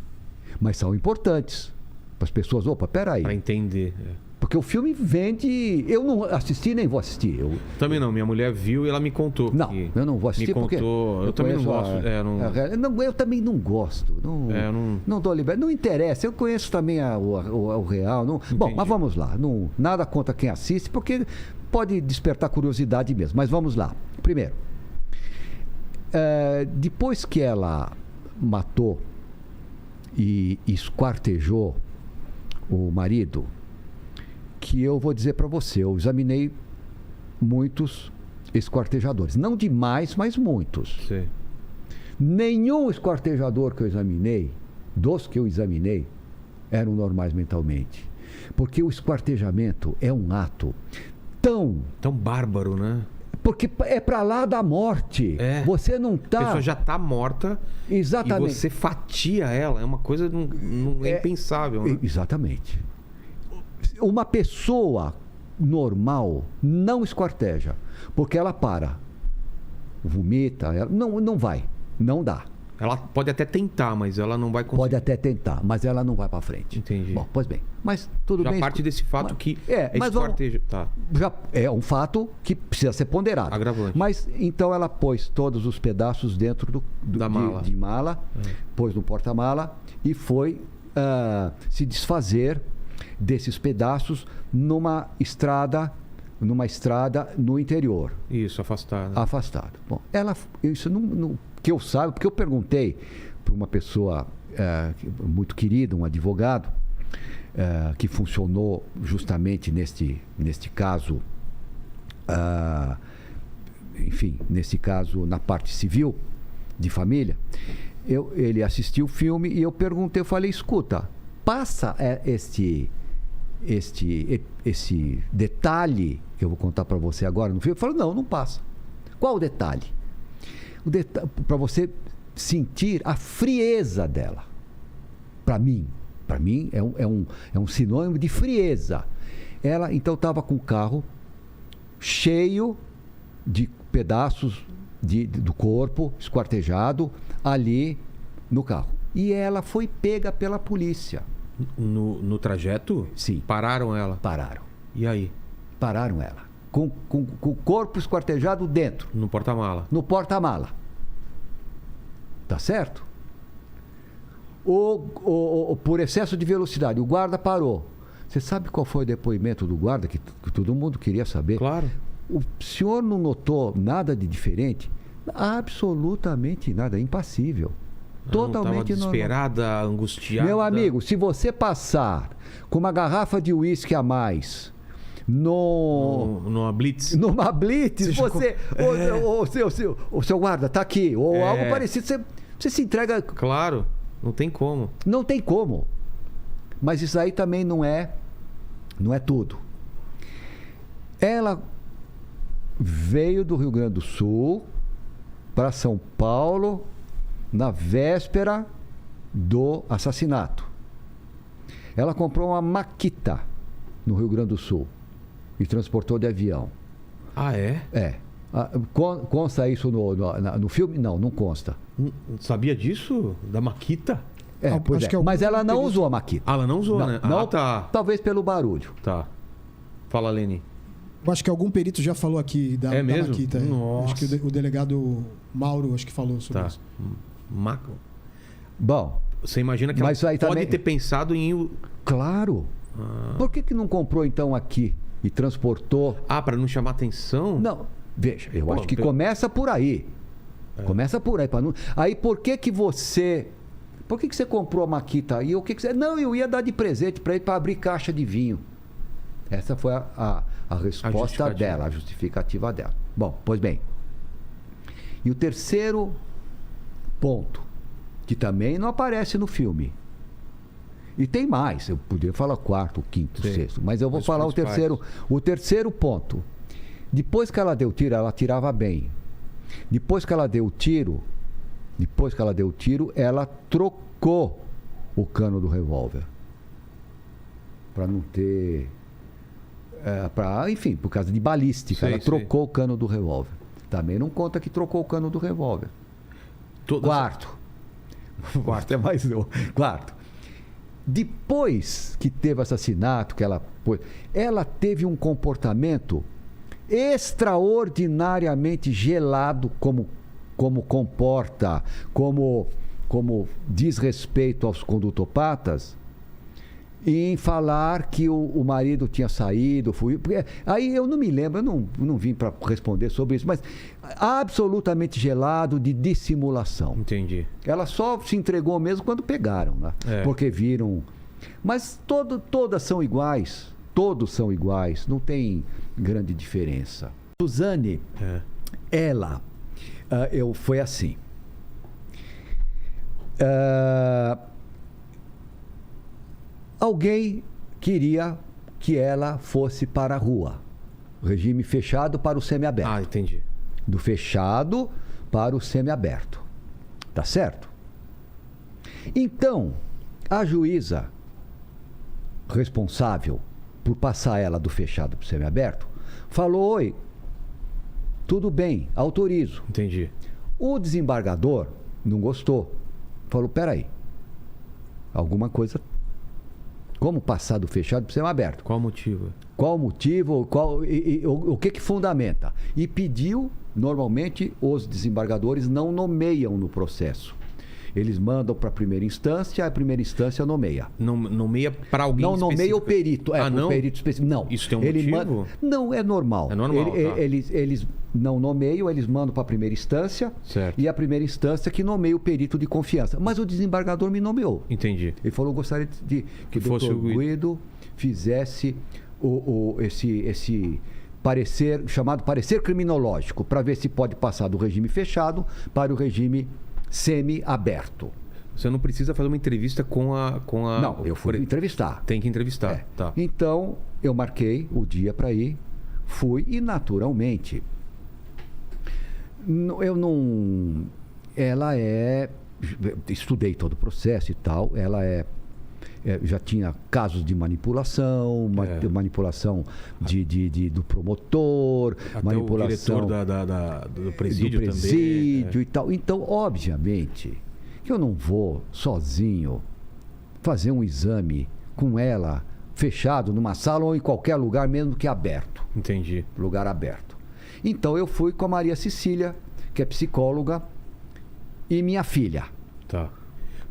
mas são importantes para as pessoas. Peraí. Pra entender. Porque o filme vende... Eu não assisti, nem vou assistir. Também não. Minha mulher viu e ela me contou. Não, eu não vou assistir porque... Eu também não gosto. Eu também não gosto. Não dou liberdade. Não interessa. Eu conheço também o real. Bom, mas vamos lá. Nada contra quem assiste, porque pode despertar curiosidade mesmo. Mas vamos lá. Primeiro, depois que ela matou e esquartejou o marido, que eu vou dizer para você, eu examinei muitos esquartejadores. Não demais, mas muitos. Sim. Nenhum esquartejador que eu examinei, dos que eu examinei, eram normais mentalmente. Porque o esquartejamento é um ato tão bárbaro, né? Porque é para lá da morte. Você não tá... A pessoa já tá morta. Exatamente. E você fatia ela. É uma coisa impensável, né? Exatamente. Uma pessoa normal não esquarteja, porque ela vomita, não vai, não dá. Ela pode até tentar, mas ela não vai conseguir. Pode até tentar, mas ela não vai para frente. Entendi. Bom, pois bem, mas tudo já bem. parte desse fato que mas esquarteja. Tá. Já é um fato que precisa ser ponderado. Agravante. Mas então ela pôs todos os pedaços dentro da mala. De mala, pôs no porta-mala e foi se desfazer desses pedaços numa estrada no interior. Isso, afastado. Bom, isso não que eu saiba, porque eu perguntei para uma pessoa muito querida, um advogado, que funcionou justamente neste caso, nesse caso na parte civil de família. Ele assistiu o filme e eu perguntei, eu falei, escuta, passa esse detalhe que eu vou contar para você agora no filme? Ele falou, não passa. Qual o detalhe? Para você sentir a frieza dela. Para mim é um sinônimo de frieza. Ela então estava com o carro cheio de pedaços do corpo esquartejado ali no carro. E ela foi pega pela polícia. No trajeto? Sim. Pararam ela? Pararam. E aí? Pararam ela. Com o corpo esquartejado dentro. No porta-mala? No porta-mala. Tá certo? Por excesso de velocidade. O guarda parou. Você sabe qual foi o depoimento do guarda que todo mundo queria saber? Claro. O senhor não notou nada de diferente? Absolutamente nada. É impassível. Totalmente normal. Desesperada, angustiada. Meu amigo, se você passar com uma garrafa de uísque a mais numa blitz, você o seu guarda tá aqui ou algo parecido, você se entrega. Claro, não tem como. Não tem como. Mas isso aí também não é tudo. Ela veio do Rio Grande do Sul para São Paulo na véspera do assassinato. Ela comprou uma Makita no Rio Grande do Sul e transportou de avião. Ah, é? É. Consta isso no filme? Não consta. Sabia disso? Da Makita? Pois é. Mas ela não usou a Makita. Ela não usou, né? Não, tá. Talvez pelo barulho. Tá. Fala, Leni. Eu acho que algum perito já falou aqui da Makita. Nossa. Acho que o delegado Mauro acho que falou sobre isso. Bom. Você imagina que ela pode também ter pensado em... Claro. Por que não comprou então aqui e transportou? Para não chamar atenção? Não. Veja, eu acho que começa por aí. Começa por aí. Aí por que você... Por que você comprou a Makita? E o que você... Não, eu ia dar de presente para ele para abrir caixa de vinho. Essa foi a resposta dela, a justificativa dela. Bom, pois bem. E o terceiro ponto, que também não aparece no filme. E tem mais, eu poderia falar quarto, quinto, sexto, mas eu vou falar o terceiro ponto. Depois que ela deu tiro, ela atirava bem. Depois que ela deu tiro, ela trocou o cano do revólver. Para não ter... enfim, por causa de balística, ela trocou o cano do revólver. Também não conta que trocou o cano do revólver. Quarto é mais novo. Quarto. Depois que teve o assassinato, ela teve um comportamento extraordinariamente gelado, como comporta, como diz respeito aos condutopatas, em falar que o marido tinha saído. Aí eu não me lembro, eu não vim para responder sobre isso, mas absolutamente gelado, de dissimulação. Entendi. Ela só se entregou mesmo quando pegaram, né? Porque viram. Mas todas são iguais, todos são iguais, não tem grande diferença. Suzane, ela, foi assim. Alguém queria que ela fosse para a rua. Regime fechado para o semiaberto. Entendi. Do fechado para o semiaberto. Tá certo? Então, a juíza responsável por passar ela do fechado para o semiaberto falou: oi, tudo bem, autorizo. Entendi. O desembargador não gostou. Falou: peraí, alguma coisa... Como passar do fechado para o semiaberto? Qual o motivo? O que fundamenta? E pediu, normalmente, os desembargadores não nomeiam no processo. Eles mandam para a primeira instância, a primeira instância nomeia. Não nomeia para alguém não específico? Nomeia o perito. Não? O perito específico. Não. Isso tem um motivo? Não, é normal. É normal, Eles não nomeiam, eles mandam para a primeira instância. Certo. E a primeira instância que nomeia o perito de confiança. Mas o desembargador me nomeou. Entendi. Ele falou: gostaria que o doutor Guido fizesse esse parecer, chamado parecer criminológico, para ver se pode passar do regime fechado para o regime semi-aberto. Você não precisa fazer uma entrevista com a... Não, eu fui entrevistar. Tem que entrevistar. Tá. Então, eu marquei o dia para ir, fui e, naturalmente, eu não... Ela estudei todo o processo e tal, ela já tinha casos de manipulação, manipulação do promotor, até manipulação o diretor do presídio também, e tal. Então, obviamente, que eu não vou sozinho fazer um exame com ela fechado numa sala ou em qualquer lugar, mesmo que aberto. Entendi. Lugar aberto. Então, eu fui com a Maria Cecília, que é psicóloga, e minha filha. Tá.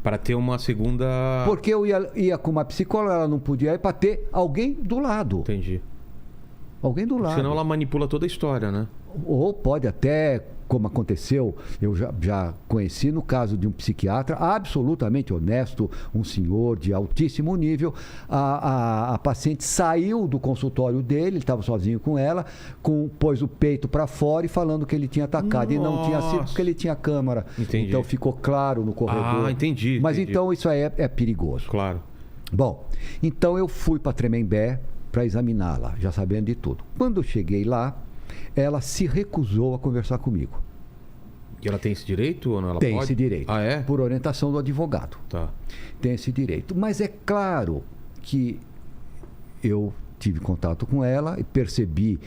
Para ter uma segunda... Porque eu ia com uma psicóloga, ela não podia ir, para ter alguém do lado. Entendi. Alguém do lado. Senão ela manipula toda a história, né? Ou pode até, como aconteceu, eu já conheci no caso de um psiquiatra absolutamente honesto, um senhor de altíssimo nível. A paciente saiu do consultório dele, ele estava sozinho com ela, pôs o peito para fora e falando que ele tinha atacado. E não tinha sido porque ele tinha câmera. Entendi. Então ficou claro no corredor. Entendi. Mas então isso aí é perigoso. Claro. Bom, então eu fui para Tremembé para examiná-la, já sabendo de tudo. Quando eu cheguei lá, ela se recusou a conversar comigo. E ela tem esse direito ou não? Ela tem pode? Esse direito. Ah, é? Por orientação do advogado. Tá. Tem esse direito. Mas é claro que eu tive contato com ela e percebi.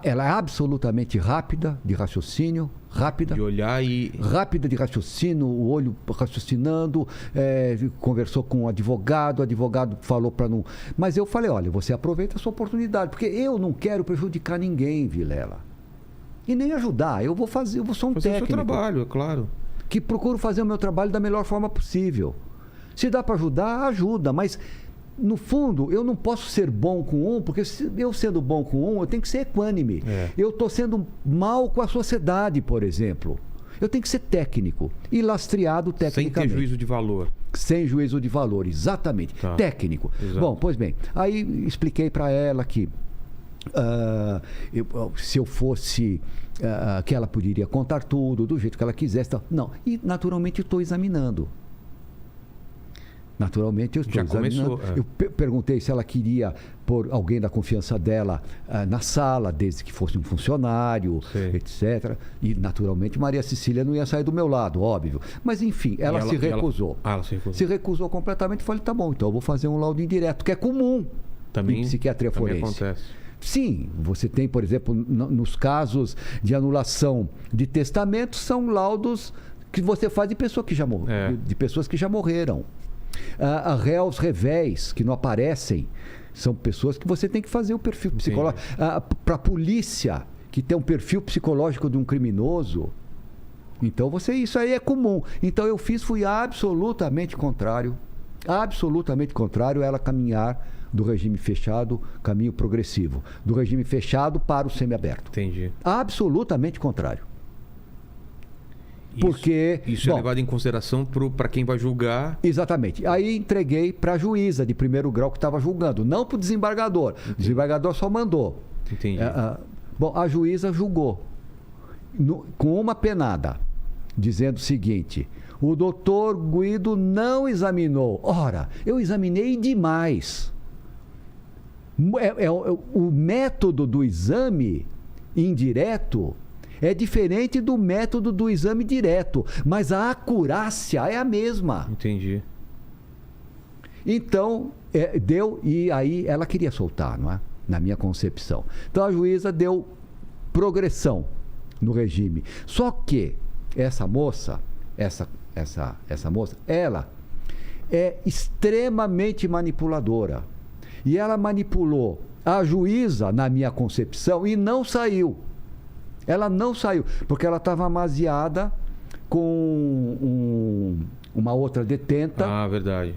Ela é absolutamente rápida de raciocínio, rápida. De olhar e... Rápida de raciocínio, o olho raciocinando, conversou com o advogado falou para não... Mas eu falei, olha, você aproveita a sua oportunidade, porque eu não quero prejudicar ninguém, Vilela. E nem ajudar, eu sou um técnico. Fazer o seu trabalho, é claro. Que procuro fazer o meu trabalho da melhor forma possível. Se dá para ajudar, ajuda, mas... No fundo, eu não posso ser bom com um, porque eu sendo bom com um, eu tenho que ser equânime. Eu estou sendo mal com a sociedade, por exemplo. Eu tenho que ser técnico e lastreado tecnicamente. Sem ter juízo de valor. Sem juízo de valor, exatamente. Tá. Técnico. Exato. Bom, pois bem, aí expliquei para ela que se eu fosse... que ela poderia contar tudo, do jeito que ela quisesse. Tal. Não, e naturalmente estou examinando. Naturalmente eu estou examinando. Eu perguntei se ela queria pôr alguém da confiança dela na sala, desde que fosse um funcionário, etc. E naturalmente Maria Cecília não ia sair do meu lado, óbvio. Mas enfim, ela se recusou. Ela se recusou. Se recusou completamente. Falei, tá bom, então eu vou fazer um laudo indireto, que é comum também, em psiquiatria forense. Também acontece. Sim, você tem, por exemplo, nos casos de anulação de testamento, são laudos que você faz de pessoas que já morreram. Réus revéis que não aparecem são pessoas que você tem que fazer o perfil psicológico. Para a polícia, que tem um perfil psicológico de um criminoso, então isso aí é comum. Então eu fui absolutamente contrário a ela caminhar do regime fechado, caminho progressivo, do regime fechado para o semiaberto. Entendi. Absolutamente contrário. Porque isso é levado em consideração para quem vai julgar. Exatamente. Aí entreguei para a juíza de primeiro grau que estava julgando, não para o desembargador. Entendi. O desembargador só mandou. Entendi. Bom, a juíza julgou com uma penada, dizendo o seguinte: o doutor Guido não examinou. Ora, eu examinei demais. O método do exame indireto é diferente do método do exame direto, mas a acurácia é a mesma. Entendi. Então, deu, e aí ela queria soltar, não é? Na minha concepção. Então a juíza deu progressão no regime. Só que essa moça, ela é extremamente manipuladora. E ela manipulou a juíza, na minha concepção, e não saiu. Ela não saiu, porque ela estava amaziada com uma outra detenta. Ah, verdade.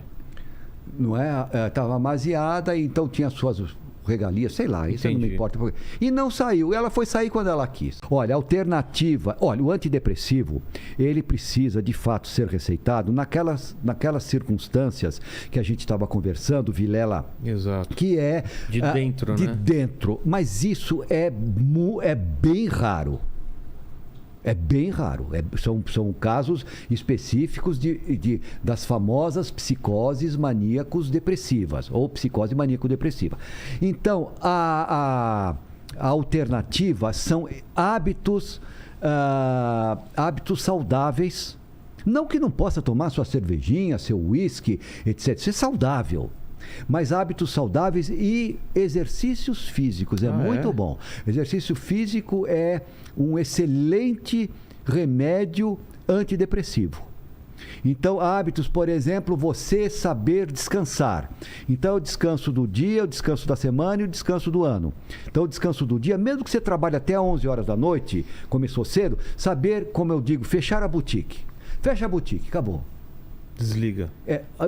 Não é? Estava amaziada, então tinha suas regalias, sei lá, isso não me importa. E não saiu. Ela foi sair quando ela quis. Olha, a alternativa... Olha, o antidepressivo, ele precisa, de fato, ser receitado naquelas circunstâncias que a gente estava conversando, Vilela. Exato. Que é... De dentro, né? De dentro. Mas isso é bem raro. É bem raro. São casos específicos das famosas psicoses maníacos-depressivas, ou psicose maníaco-depressiva. Então, a alternativa são hábitos saudáveis. Não que não possa tomar sua cervejinha, seu uísque, etc. Isso é saudável. Mas hábitos saudáveis e exercícios físicos é muito bom. Exercício físico é um excelente remédio antidepressivo. Então, hábitos, por exemplo, você saber descansar. Então, o descanso do dia, o descanso da semana e o descanso do ano. Então, o descanso do dia, mesmo que você trabalhe até 11 horas da noite, começou cedo, saber, como eu digo, fechar a boutique. Fecha a boutique, acabou. Desliga.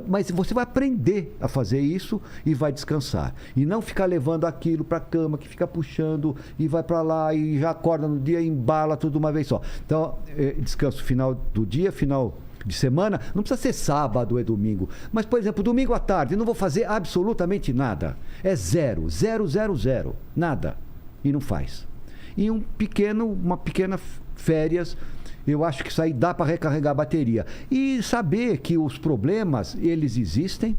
Mas você vai aprender a fazer isso e vai descansar. E não ficar levando aquilo para a cama, que fica puxando e vai para lá e já acorda no dia e embala tudo uma vez só. Então, descanso final do dia, final de semana. Não precisa ser sábado ou domingo. Mas, por exemplo, domingo à tarde, não vou fazer absolutamente nada. É 0, 0, 0, 0. Nada. E não faz. E uma pequena férias. Eu acho que isso aí dá para recarregar a bateria. E saber que os problemas, eles existem.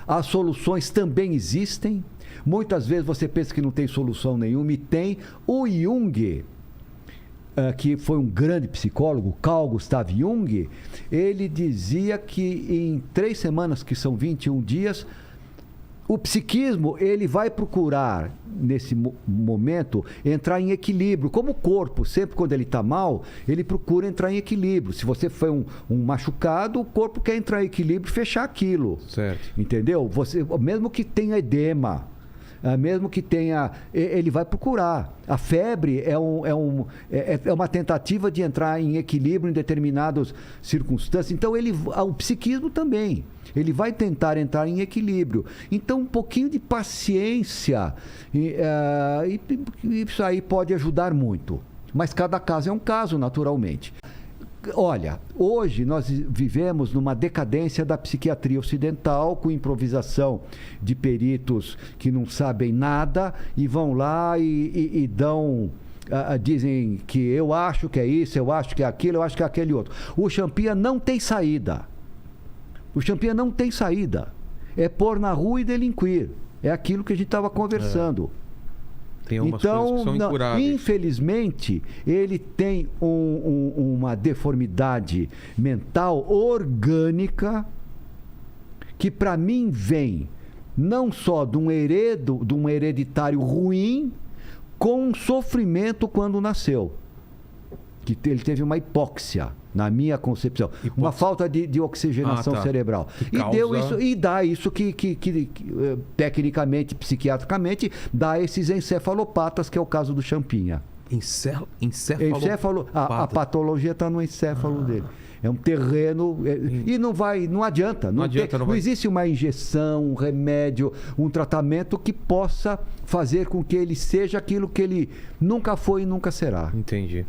As soluções também existem. Muitas vezes você pensa que não tem solução nenhuma e tem. O Jung, que foi um grande psicólogo, Carl Gustav Jung, ele dizia que em 3 semanas, que são 21 dias, o psiquismo, ele vai procurar, nesse momento, entrar em equilíbrio. Como o corpo, sempre quando ele está mal, ele procura entrar em equilíbrio. Se você foi um machucado, o corpo quer entrar em equilíbrio e fechar aquilo. Certo. Entendeu? Você, mesmo que tenha edema, mesmo que tenha... Ele vai procurar. A febre é uma tentativa de entrar em equilíbrio em determinadas circunstâncias. Então, o psiquismo também. Ele vai tentar entrar em equilíbrio. Então, um pouquinho de paciência, isso aí pode ajudar muito. Mas cada caso é um caso, naturalmente. Olha, hoje nós vivemos numa decadência da psiquiatria ocidental, com improvisação de peritos que não sabem nada e vão lá e dão... dizem que eu acho que é isso, eu acho que é aquilo, eu acho que é aquele outro. O Champinha não tem saída. O Champinha não tem saída. É pôr na rua e delinquir. É aquilo que a gente estava conversando. Tem umas coisas que são incuráveis. Infelizmente, ele tem uma deformidade mental orgânica que, para mim, vem não só de um hereditário ruim, com um sofrimento quando nasceu. Que ele teve uma hipóxia, na minha concepção. Uma falta de oxigenação cerebral. E dá isso que tecnicamente, psiquiatricamente, dá esses encefalopatas, que é o caso do Champinha. A patologia está no encéfalo dele. É um terreno... E não adianta. Não existe uma injeção, um remédio, um tratamento que possa fazer com que ele seja aquilo que ele nunca foi e nunca será. Entendi.